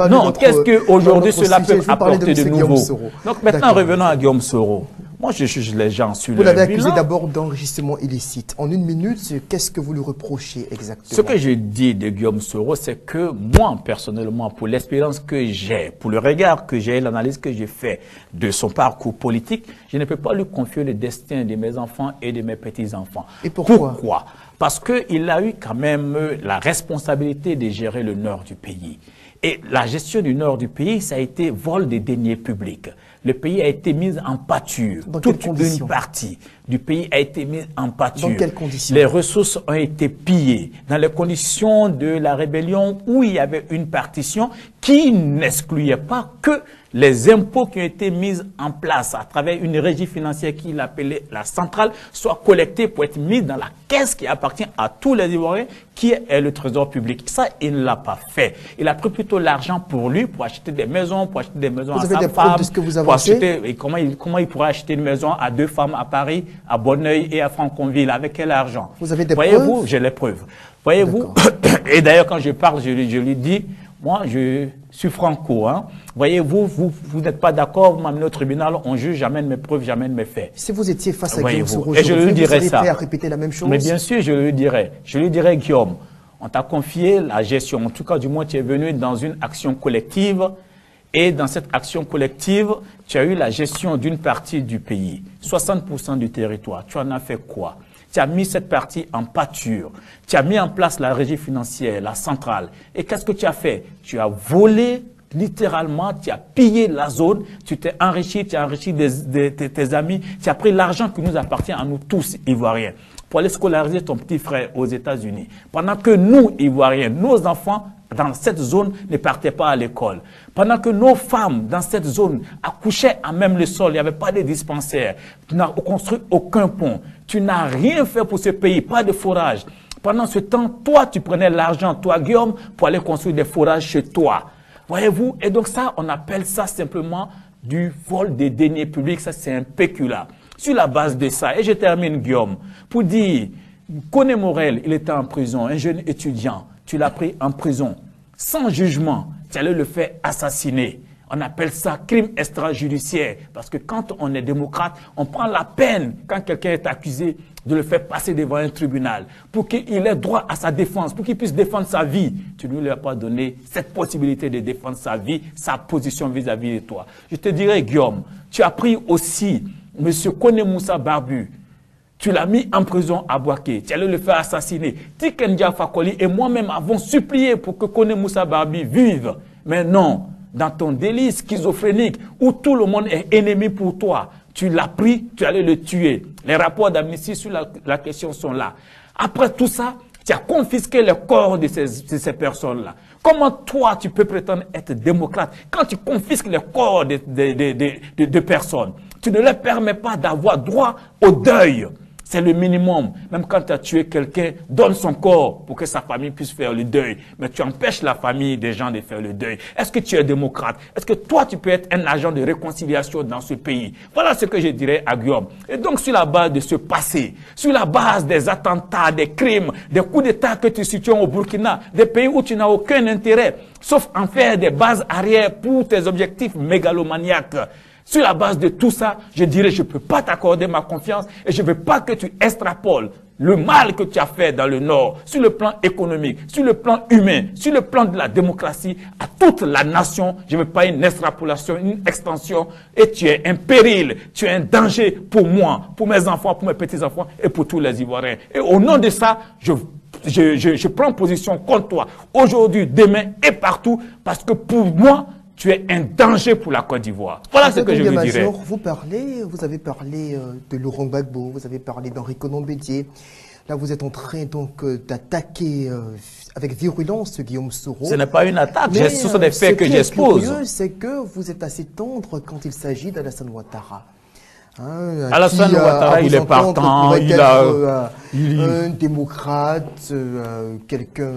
Non, qu'est-ce qu'aujourd'hui cela peut apporter de nouveau? Donc maintenant revenons à Guillaume Soro. Moi, je juge les gens sur le bilan. Vous l'avez accusé d'abord d'enrichissement illicite. En une minute, qu'est-ce que vous lui reprochez exactement? Ce que je dis de Guillaume Soro, c'est que moi, personnellement, pour l'expérience que j'ai, pour le regard que j'ai, l'analyse que j'ai fait de son parcours politique, je ne peux pas lui confier le destin de mes enfants et de mes petits-enfants. Et pourquoi? Parce qu'il a eu quand même la responsabilité de gérer le nord du pays. Et la gestion du nord du pays, ça a été vol des deniers publics. Le pays a été mis en pâture. Toute une partie du pays a été mise en pâture. Dans quelles conditions? Les ressources ont été pillées. Dans les conditions de la rébellion où il y avait une partition qui n'excluait pas que les impôts qui ont été mis en place à travers une régie financière qu'il appelait la centrale soient collectés pour être mis dans la caisse qui appartient à tous les Ivoiriens, qui est le trésor public. Ça, il ne l'a pas fait. Il a pris plutôt l'argent pour lui, pour acheter des maisons, à sa femme. De ce que vous avancez? Et comment il pourrait acheter une maison à 2 femmes à Paris, à Bonneuil et à Franconville? Avec quel argent? Vous avez des preuves? Voyez-vous, j'ai les preuves. Voyez-vous, et d'ailleurs quand je parle, je lui dis, moi je suis franco, hein. Voyez-vous, vous n'êtes pas d'accord, vous m'amenez au tribunal, on juge, j'amène mes preuves, j'amène mes faits. Si vous étiez face à Guillaume Soro, et je lui dirais ça. Vous à répéter la même chose? Mais bien sûr, je lui dirais, Guillaume, on t'a confié la gestion, en tout cas du moins tu es venu dans une action collective. Et dans cette action collective, tu as eu la gestion d'une partie du pays, 60% du territoire. Tu en as fait quoi? Tu as mis cette partie en pâture. Tu as mis en place la régie financière, la centrale. Et qu'est-ce que tu as fait? Tu as volé, littéralement, tu as pillé la zone, tu t'es enrichi, tu as enrichi tes amis, tu as pris l'argent qui nous appartient à nous tous, Ivoiriens, pour aller scolariser ton petit frère aux États-Unis. Pendant que nous, Ivoiriens, nos enfants, dans cette zone, ne partaient pas à l'école. Pendant que nos femmes, dans cette zone, accouchaient à même le sol, il n'y avait pas de dispensaire. Tu n'as construit aucun pont. Tu n'as rien fait pour ce pays, pas de forage. Pendant ce temps, toi, tu prenais l'argent, toi, Guillaume, pour aller construire des forages chez toi. Voyez-vous? Et donc ça, on appelle ça simplement du vol des deniers publics. Ça, c'est un péculat. Sur la base de ça, et je termine, Guillaume, pour dire, Koné Morel, il était en prison, un jeune étudiant. Tu l'as pris en prison, sans jugement, tu allais le faire assassiner. On appelle ça crime extrajudiciaire, parce que quand on est démocrate, on prend la peine, quand quelqu'un est accusé, de le faire passer devant un tribunal, pour qu'il ait droit à sa défense, pour qu'il puisse défendre sa vie. Tu ne lui as pas donné cette possibilité de défendre sa vie, sa position vis-à-vis de toi. Je te dirais, Guillaume, tu as pris aussi M. Koné Moussa Barbu. Tu l'as mis en prison à Bouaké. Tu allais le faire assassiner. Tikendia Fakoli et moi-même avons supplié pour que Koné Moussa Barbi vive. Mais non, dans ton délit schizophrénique où tout le monde est ennemi pour toi, tu l'as pris, tu allais le tuer. Les rapports d'Amnesty sur la question sont là. Après tout ça, tu as confisqué le corps de ces personnes-là. Comment toi, tu peux prétendre être démocrate quand tu confisques le corps de personnes? Tu ne leur permets pas d'avoir droit au deuil. C'est le minimum. Même quand tu as tué quelqu'un, donne son corps pour que sa famille puisse faire le deuil. Mais tu empêches la famille des gens de faire le deuil. Est-ce que tu es démocrate? Est-ce que toi, tu peux être un agent de réconciliation dans ce pays? Voilà ce que je dirais à Guillaume. Et donc, sur la base de ce passé, sur la base des attentats, des crimes, des coups d'État que tu situes au Burkina, des pays où tu n'as aucun intérêt, sauf en faire des bases arrière pour tes objectifs mégalomaniaques. Sur la base de tout ça, je dirais, je ne peux pas t'accorder ma confiance et je ne veux pas que tu extrapoles le mal que tu as fait dans le Nord, sur le plan économique, sur le plan humain, sur le plan de la démocratie, à toute la nation. Je ne veux pas une extrapolation, une extension. Et tu es un péril, tu es un danger pour moi, pour mes enfants, pour mes petits-enfants et pour tous les Ivoiriens. Et au nom de ça, je prends position contre toi, aujourd'hui, demain et partout, parce que pour moi, tu es un danger pour la Côte d'Ivoire. Voilà ce que je vous dirais. Vous avez parlé de Laurent Gbagbo, vous avez parlé d'Henri Konan Bédié. Là, vous êtes en train donc d'attaquer avec virulence Guillaume Soro. Ce n'est pas une attaque, ce sont des faits que j'expose. Ce qui est curieux, c'est que vous êtes assez tendre quand il s'agit d'Alassane Ouattara. Alassane Ouattara, il est partant, il a un démocrate, quelqu'un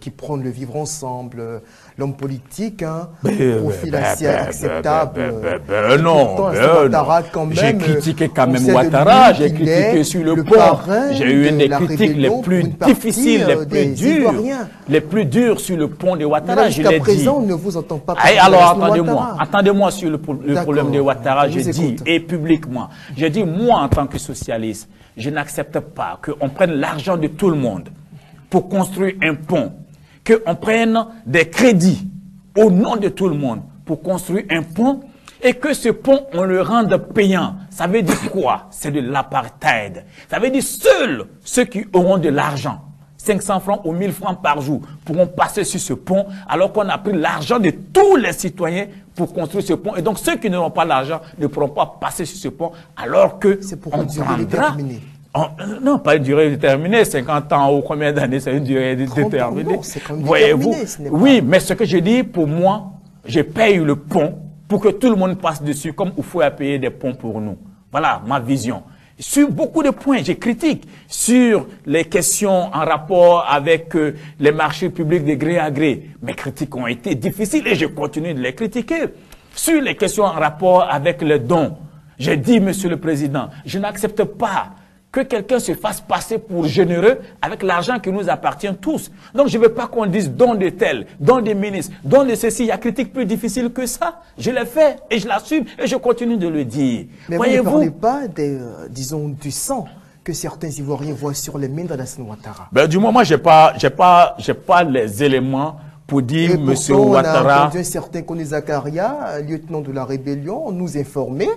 qui prend le vivre ensemble, l'homme politique, profil assez acceptable. Non, j'ai critiqué quand même Ouattara, j'ai critiqué sur le pont, j'ai eu une des critiques les plus difficiles, les plus dures sur le pont de Ouattara, je l'ai dit. Jusqu'à présent, on ne vous entend pas. Alors attendez-moi sur le problème de Ouattara, je dis, et publiquement, je dis, moi en tant que socialiste, je n'accepte pas qu'on prenne l'argent de tout le monde pour construire un pont, qu'on prenne des crédits au nom de tout le monde pour construire un pont et que ce pont, on le rende payant. Ça veut dire quoi? C'est de l'apartheid. Ça veut dire seuls ceux qui auront de l'argent, 500 francs ou 1000 francs par jour, pourront passer sur ce pont alors qu'on a pris l'argent de tous les citoyens pour construire ce pont. Et donc ceux qui n'auront pas l'argent ne pourront pas passer sur ce pont alors que c'est pour une durée déterminée. Non, pas une durée déterminée, 50 ans ou combien d'années, c'est une durée déterminée. Voyez-vous? Oui, mais ce que je dis, pour moi, je paye le pont pour que tout le monde passe dessus, comme Oufou a payé des ponts pour nous. Voilà ma vision. Sur beaucoup de points, je critique sur les questions en rapport avec les marchés publics de gré à gré. Mes critiques ont été difficiles et je continue de les critiquer. Sur les questions en rapport avec les dons, j'ai dit, Monsieur le Président, je n'accepte pas que quelqu'un se fasse passer pour généreux avec l'argent qui nous appartient tous. Donc je ne veux pas qu'on dise don de tel, don des ministres, don de ceci. Il y a critique plus difficile que ça. Je l'ai fait et je l'assume et je continue de le dire. Mais vous ne parlez pas, disons, du sang que certains Ivoiriens voient sur les mains d'Alassane Ouattara. Ben, du moment, j'ai pas les éléments pour dire, Monsieur Ouattara. On a entendu un certain Koné Zakaria, lieutenant de la rébellion, nous informer,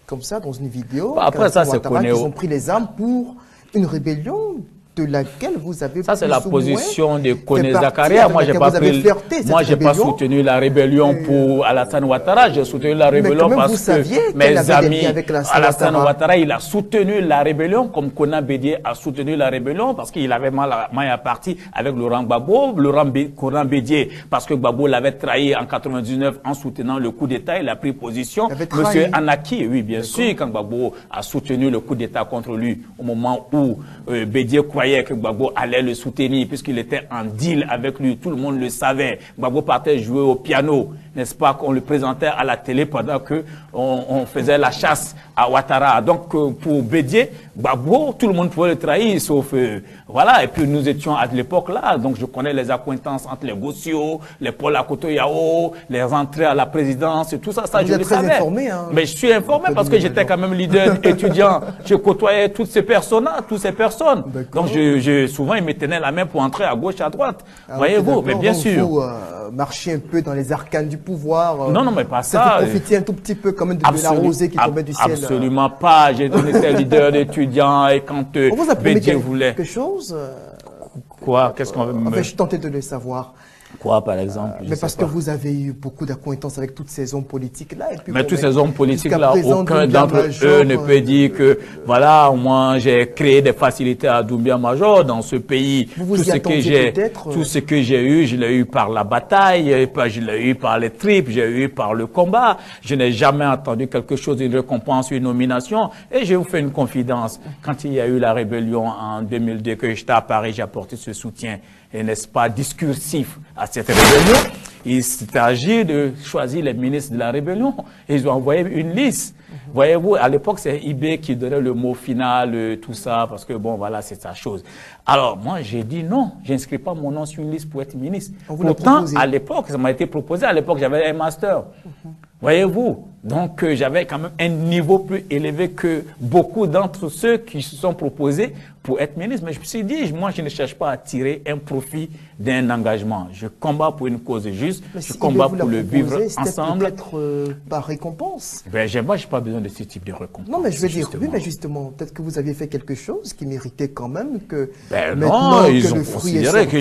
comme ça, dans une vidéo, après ça, c'est qu'ils ont pris les armes pour Une rébellion de laquelle vous avez ça c'est la position de Koné partie, Zakaria. Moi j'ai pas soutenu la rébellion pour Alassane Ouattara, j'ai soutenu la rébellion parce que mes amis Alassane Ouattara, il a soutenu la rébellion comme Kona Bédié a soutenu la rébellion parce qu'il avait mal à partie avec Laurent Gbagbo, Kona Bédié parce que Gbagbo l'avait trahi en 99 en soutenant le coup d'État, il a pris position. Monsieur Anaki, oui bien sûr, quand Gbagbo a soutenu le coup d'État contre lui au moment où Bédié croyait que Gbagbo allait le soutenir puisqu'il était en deal avec lui, tout le monde le savait. Gbagbo partait jouer au piano, n'est-ce pas, qu'on le présentait à la télé pendant que on faisait la chasse à Ouattara. Donc pour Bédié, Gbagbo, tout le monde pouvait le trahir, sauf voilà. Et puis nous étions à l'époque là, donc je connais les accointances entre les Gossio, les Paul Akoto Yao, les entrées à la présidence et tout ça, ça je le savais. Informé, hein, mais je suis informé parce que j'étais quand même leader étudiant, je côtoyais toutes ces personnes-là, toutes ces personnes. Donc souvent ils me tenaient la main pour entrer à gauche, à droite. Voyez-vous, mais bien sûr. Vous marchez un peu dans les arcanes du pouvoir. Non, mais pas ça. Vous profitiez un tout petit peu quand même de la rosée qui tombait du ciel. Absolument pas. J'étais leader d'étudiant et quand on vous a promis voulait quelque chose. Quoi? Qu'est-ce qu'on veut? Enfin, je tentais de le savoir. Quoi, par exemple? Mais parce que vous avez eu beaucoup d'acquaintances avec toutes ces hommes politiques-là. Mais tous ces hommes politiques-là, aucun d'entre eux ne peut dire que, voilà, moi, j'ai créé des facilités à Doumbia Major dans ce pays. Tout ce que j'ai eu, je l'ai eu par la bataille, je l'ai eu par les tripes, j'ai eu par le combat. Je n'ai jamais entendu quelque chose, une récompense, une nomination. Et je vous fais une confidence. Quand il y a eu la rébellion en 2002, que j'étais à Paris, j'ai apporté ce soutien. Et n'est-ce pas discursif à cette rébellion, il s'est agi de choisir les ministres de la rébellion. Et ils ont envoyé une liste. Voyez-vous, à l'époque, c'est IB qui donnait le mot final, tout ça, parce que bon, voilà, c'est sa chose. Alors, moi, j'ai dit non, j'inscris pas mon nom sur une liste pour être ministre. Pourtant, à l'époque, ça m'a été proposé. À l'époque, j'avais un master. Voyez-vous, donc j'avais quand même un niveau plus élevé que beaucoup d'entre ceux qui se sont proposés pour être ministre. Mais je me suis dit, moi je ne cherche pas à tirer un profit d'un engagement. Je combats pour une cause juste, je combats pour le vivre ensemble. Peut-être par récompense. Ben, moi, je n'ai pas besoin de ce type de récompense. Non, mais je veux dire, oui, mais justement, peut-être que vous aviez fait quelque chose qui méritait quand même que... Ben non, ils ont considéré que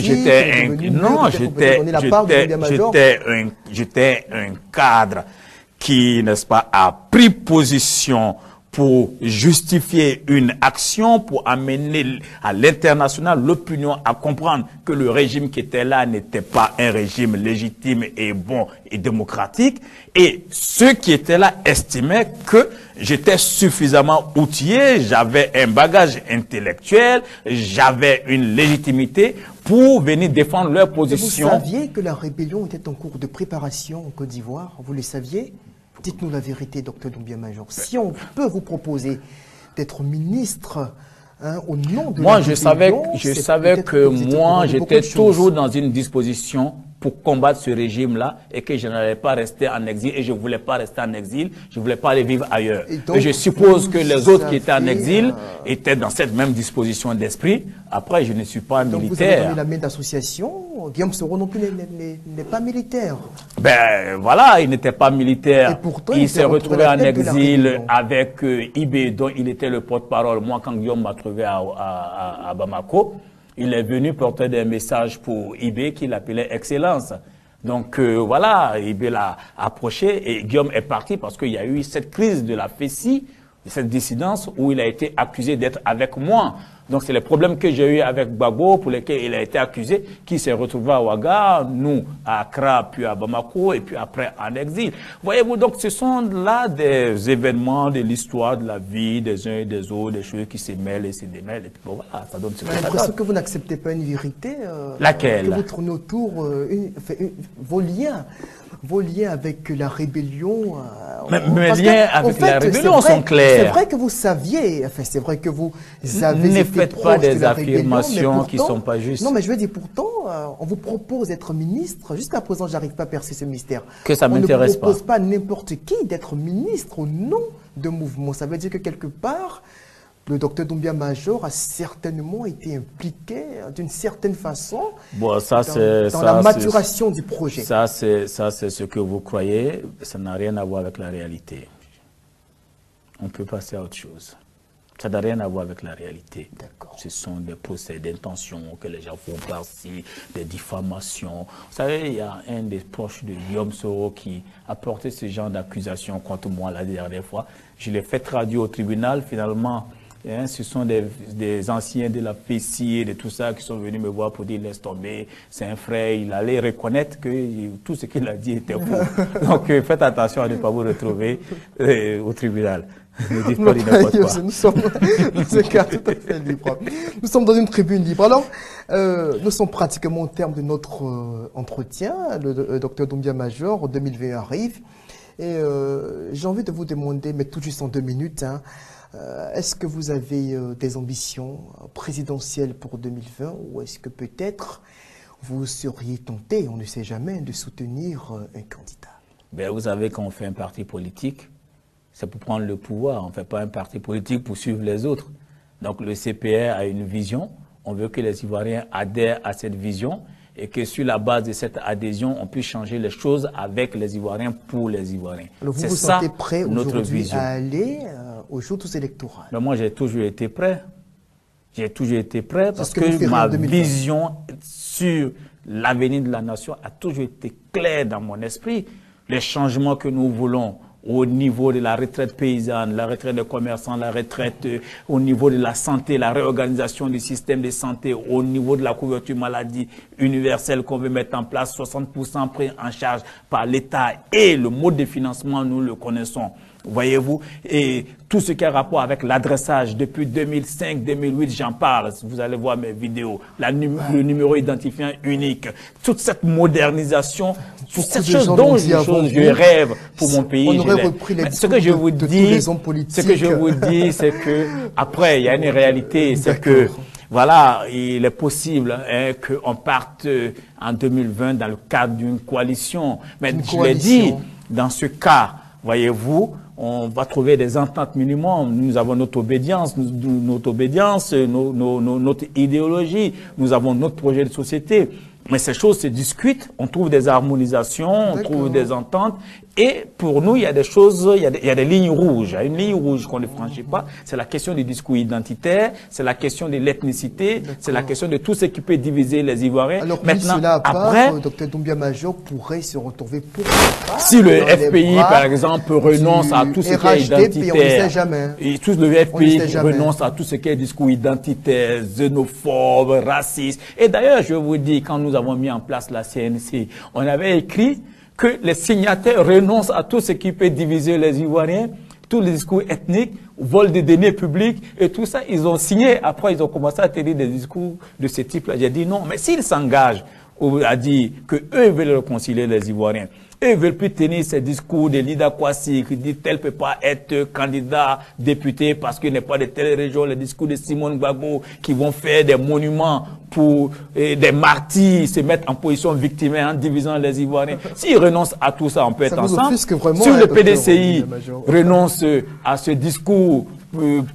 j'étais un cadre qui, n'est-ce pas, a pris position pour justifier une action, pour amener à l'international l'opinion à comprendre que le régime qui était là n'était pas un régime légitime et bon et démocratique. Et ceux qui étaient là estimaient que j'étais suffisamment outillé, j'avais un bagage intellectuel, j'avais une légitimité pour venir défendre leur position. Vous saviez que la rébellion était en cours de préparation en Côte d'Ivoire? Vous le saviez? Dites-nous la vérité, Dr Doumbia Major. Si on peut vous proposer d'être ministre au nom de moi, je savais que moi, j'étais toujours dans une disposition pour combattre ce régime-là et que je n'allais pas rester en exil et je ne voulais pas rester en exil, je ne voulais pas aller vivre ailleurs. Et je suppose que les autres qui étaient en exil étaient dans cette même disposition d'esprit. Après, je ne suis pas militaire. Vous avez donné la main d'association. Guillaume Soro non plus n'est pas militaire. Ben voilà, il n'était pas militaire. Et pourtant, il s'est retrouvé en exil avec Ibé, dont il était le porte-parole. Moi, quand Guillaume m'a trouvé à Bamako, il est venu porter des messages pour Ibé qu'il appelait Excellence. Donc voilà, Ibé l'a approché et Guillaume est parti parce qu'il y a eu cette crise de la FECI, cette dissidence où il a été accusé d'être avec moi. Donc c'est les problèmes que j'ai eu avec Gbagbo pour lesquels il a été accusé, qui s'est retrouvé à Ouaga, nous à Accra, puis à Bamako et puis après en exil. Voyez-vous, donc ce sont là des événements de l'histoire, de la vie des uns et des autres, des choses qui se mêlent et se démêlent. Et puis bon, voilà, ça donne ce que ça donne. J'ai l'impression que vous n'acceptez pas une vérité. Laquelle? Que vous tournez autour vos liens avec la rébellion. Mes liens avec la rébellion sont clairs. C'est vrai que vous saviez, enfin c'est vrai que vous avez ne faites pas des affirmations qui ne sont pas justes. Non, mais je veux dire, pourtant, on vous propose d'être ministre. Jusqu'à présent, je n'arrive pas à percer ce mystère. Que ça m'intéresse pas. On ne propose pas n'importe qui d'être ministre au nom de mouvement. Ça veut dire que quelque part, le docteur Doumbia Major a certainement été impliqué d'une certaine façon dans la maturation du projet. Ça, c'est ce que vous croyez. Ça n'a rien à voir avec la réalité. On peut passer à autre chose. Ça n'a rien à voir avec la réalité. D'accord. Ce sont des procès d'intention que les gens font par-ci, des diffamations. Vous savez, il y a un des proches de Guillaume Soro qui a porté ce genre d'accusation contre moi la dernière fois. Je l'ai fait traduire au tribunal. Finalement, hein, ce sont des anciens de la PCI et de tout ça qui sont venus me voir pour dire laisse tomber, c'est un frère. Il allait reconnaître que tout ce qu'il a dit était faux. Donc faites attention à ne pas vous retrouver au tribunal. Ne dites pas n'importe quoi. Nous sommes dans un cas tout à fait libre. Nous sommes dans une tribune libre. Alors, nous sommes pratiquement au terme de notre entretien. Le docteur Doumbia Major, 2020 arrive. Et j'ai envie de vous demander, mais tout juste en 2 minutes, hein, est-ce que vous avez des ambitions présidentielles pour 2020 ou est-ce que peut-être vous seriez tenté, on ne sait jamais, de soutenir un candidat? Ben, vous savez, quand on fait un parti politique, c'est pour prendre le pouvoir. On ne fait pas un parti politique pour suivre les autres. Donc le CPR a une vision. On veut que les Ivoiriens adhèrent à cette vision et que sur la base de cette adhésion, on puisse changer les choses avec les Ivoiriens pour les Ivoiriens. Alors vous vous sentez prêt aujourd'hui à aller au jour tous électoral? Mais moi, j'ai toujours été prêt. J'ai toujours été prêt parce que ma vision sur l'avenir de la nation a toujours été claire dans mon esprit. Les changements que nous voulons au niveau de la retraite paysanne, la retraite des commerçants, la retraite au niveau de la santé, la réorganisation du système de santé, au niveau de la couverture maladie universelle qu'on veut mettre en place, 60% pris en charge par l'État et le mode de financement, nous le connaissons. Voyez-vous, et tout ce qui a rapport avec l'adressage depuis 2005-2008, j'en parle, vous allez voir mes vidéos, le numéro identifiant unique, toute cette modernisation, toute cette chose dont je rêve pour mon pays. On aurait repris les ce que je vous dis, c'est que après il y a une réalité, c'est que voilà, il est possible hein, qu'on parte en 2020 dans le cadre d'une coalition. Mais je l'ai dit, dans ce cas, voyez-vous, on va trouver des ententes minimum. Nous avons notre obédience, notre idéologie, nous avons notre projet de société. Mais ces choses se discutent, on trouve des harmonisations, on trouve des ententes. Et pour nous, il y a des choses, il y a des lignes rouges. Il y a une ligne rouge qu'on ne franchit pas. C'est la question du discours identitaire, c'est la question de l'ethnicité, c'est la question de tout ce qui peut diviser les Ivoiriens. Alors, maintenant, cela à part, après, Dr Doumbia Major pourrait se retrouver pour si le FPI, par exemple, renonce à tout ce qui est identitaire, et tout le FPI renonce à tout ce qui est discours identitaire, xénophobe, raciste. Et d'ailleurs, je vous dis, quand nous avons mis en place la CNC, on avait écrit que les signataires renoncent à tout ce qui peut diviser les Ivoiriens, tous les discours ethniques, vol de données publiques et tout ça. Ils ont signé. Après, ils ont commencé à tenir des discours de ce type-là. J'ai dit non, mais s'ils s'engagent à dire qu'eux veulent réconcilier les Ivoiriens, eux ne veulent plus tenir ces discours de Lida Kwasi qui dit tel peut pas être candidat député parce qu'il n'est pas de telle région, les discours de Simone Gbagbo qui vont faire des monuments pour des martyrs, se mettre en position victimaire en divisant les Ivoiriens. S'ils renoncent à tout ça, on peut être ensemble. Si le PDCI renonce à ce discours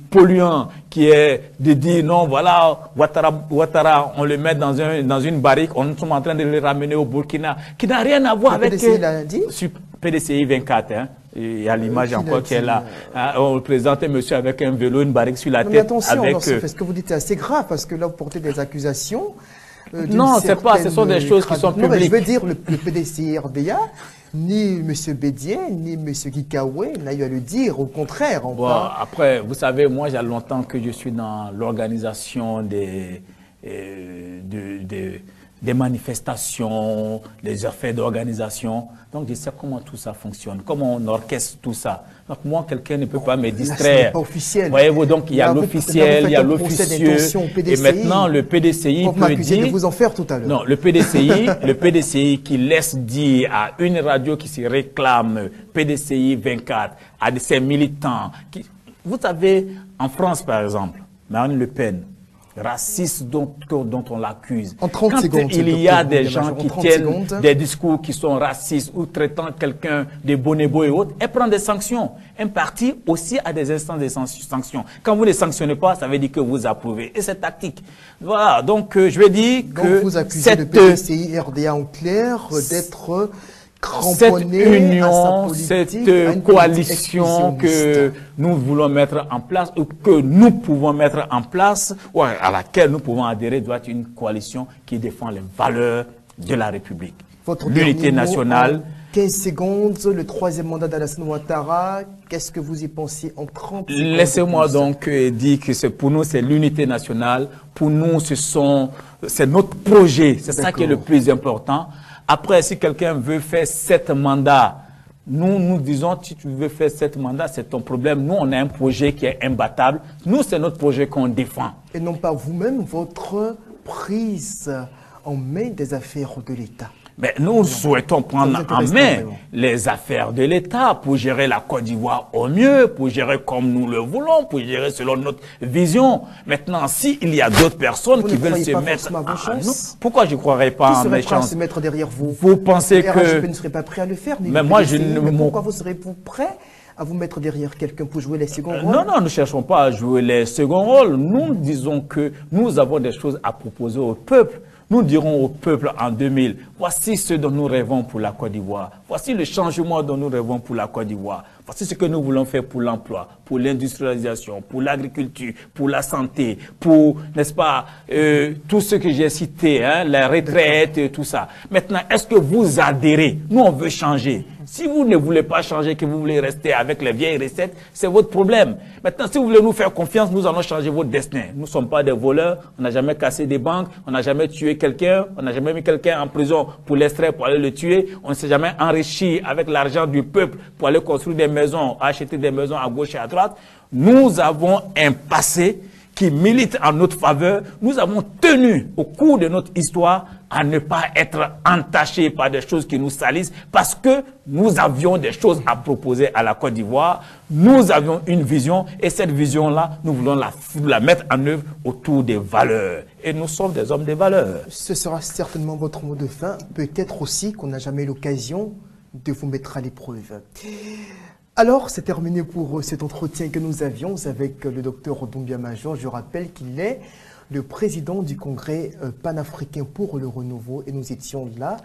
polluant qui est de dire non, voilà, Ouattara, on le met dans une barrique, on est en train de le ramener au Burkina, qui n'a rien à voir avec PDCI 24, hein. Il y a l'image encore qui est là. On présentait monsieur avec un vélo, une barrique sur la tête. Mais attention, avec, ce que vous dites est assez grave, parce que là, vous portez des accusations. Non, c'est pas, ce sont des choses qui sont publiques. Non, mais je veux dire, le PDCI RDA, ni M. Bédier, ni M. Kikawe n'a eu à le dire, au contraire. Après, vous savez, moi, j'ai longtemps que je suis dans l'organisation des manifestations, des affaires d'organisation. Donc, je sais comment tout ça fonctionne, comment on orchestre tout ça. Donc, moi, quelqu'un ne peut pas me distraire. Pas officiel. Voyez-vous, donc, il y a l'officiel, il y a l'officieux. Et maintenant, le PDCI peut dire... de vous en faire tout à l'heure. Non, le PDCI qui laisse dire à une radio qui se réclame PDCI 24, à ses militants. Vous savez, en France, par exemple, Marine Le Pen, raciste dont on l'accuse. Quand il y a des gens qui tiennent des discours qui sont racistes ou traitant quelqu'un de bonébo et autres, elle prend des sanctions. Un parti aussi a des instances de sanctions. Quand vous ne sanctionnez pas, ça veut dire que vous approuvez. Et c'est tactique. Voilà, donc je vais dire que... vous accusez le PDCI RDA en clair d'être union, cette coalition que nous voulons mettre en place, ou que nous pouvons mettre en place, ou à laquelle nous pouvons adhérer, doit être une coalition qui défend les valeurs de la République. L'unité nationale. 15 secondes, le troisième mandat d'Alassane Ouattara, qu'est-ce que vous y pensez en 30 secondes? Laissez-moi donc dire que pour nous, c'est l'unité nationale. Pour nous, c'est notre projet. C'est ça qui est le plus important. Après, si quelqu'un veut faire 7 mandats, nous disons, si tu veux faire 7 mandats, c'est ton problème. Nous, on a un projet qui est imbattable. Nous, c'est notre projet qu'on défend. Et non pas vous-même, votre prise en main des affaires de l'État. Mais nous souhaitons prendre en main les affaires de l'État pour gérer la Côte d'Ivoire au mieux, pour gérer comme nous le voulons, pour gérer selon notre vision. Maintenant, s'il y a d'autres personnes qui veulent se mettre à nous, pourquoi je ne croirais pas en mes chances? Se mettre derrière vous? Vous pensez que... RHP ne serait pas prêt à le faire, mais moi, pourquoi vous serez-vous prêt à vous mettre derrière quelqu'un pour jouer les seconds rôles? Non, nous ne cherchons pas à jouer les seconds rôles. Nous disons que nous avons des choses à proposer au peuple. Nous dirons au peuple en 2000, voici ce dont nous rêvons pour la Côte d'Ivoire. Voici le changement dont nous rêvons pour la Côte d'Ivoire. Voici ce que nous voulons faire pour l'emploi, pour l'industrialisation, pour l'agriculture, pour la santé, pour, n'est-ce pas, tout ce que j'ai cité, hein, la retraite, tout ça. Maintenant, est-ce que vous adhérez? Nous, on veut changer. Si vous ne voulez pas changer, que vous voulez rester avec les vieilles recettes, c'est votre problème. Maintenant, si vous voulez nous faire confiance, nous allons changer votre destin. Nous ne sommes pas des voleurs, on n'a jamais cassé des banques, on n'a jamais tué quelqu'un, on n'a jamais mis quelqu'un en prison pour l'extraire, pour aller le tuer. On ne s'est jamais enrichi avec l'argent du peuple pour aller construire des maisons, acheter des maisons à gauche et à droite. Nous avons un passé qui milite en notre faveur. Nous avons tenu au cours de notre histoire à ne pas être entachés par des choses qui nous salissent parce que nous avions des choses à proposer à la Côte d'Ivoire. Nous avions une vision et cette vision-là, nous voulons la mettre en œuvre autour des valeurs. Et nous sommes des hommes de valeurs. Ce sera certainement votre mot de fin. Peut-être aussi qu'on n'a jamais eu l'occasion de vous mettre à l'épreuve. Alors, c'est terminé pour cet entretien que nous avions avec le docteur Doumbia Major. Je rappelle qu'il est le président du Congrès panafricain pour le renouveau et nous étions là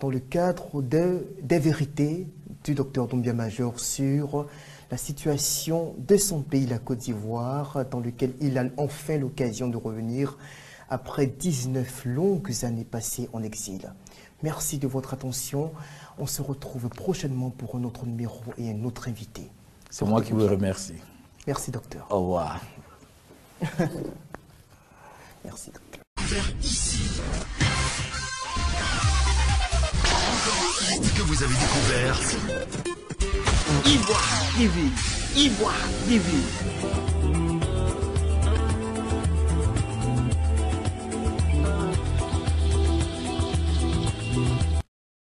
dans le cadre des vérités du docteur Doumbia Major sur la situation de son pays, la Côte d'Ivoire, dans lequel il a enfin l'occasion de revenir après 19 longues années passées en exil. Merci de votre attention. On se retrouve prochainement pour un autre numéro et un autre invité. C'est moi qui vous remercie. Merci, docteur. Au revoir. Merci, docteur. Ici. Qu'est-ce que vous avez découvert? Ivoire TV. Ivoire TV.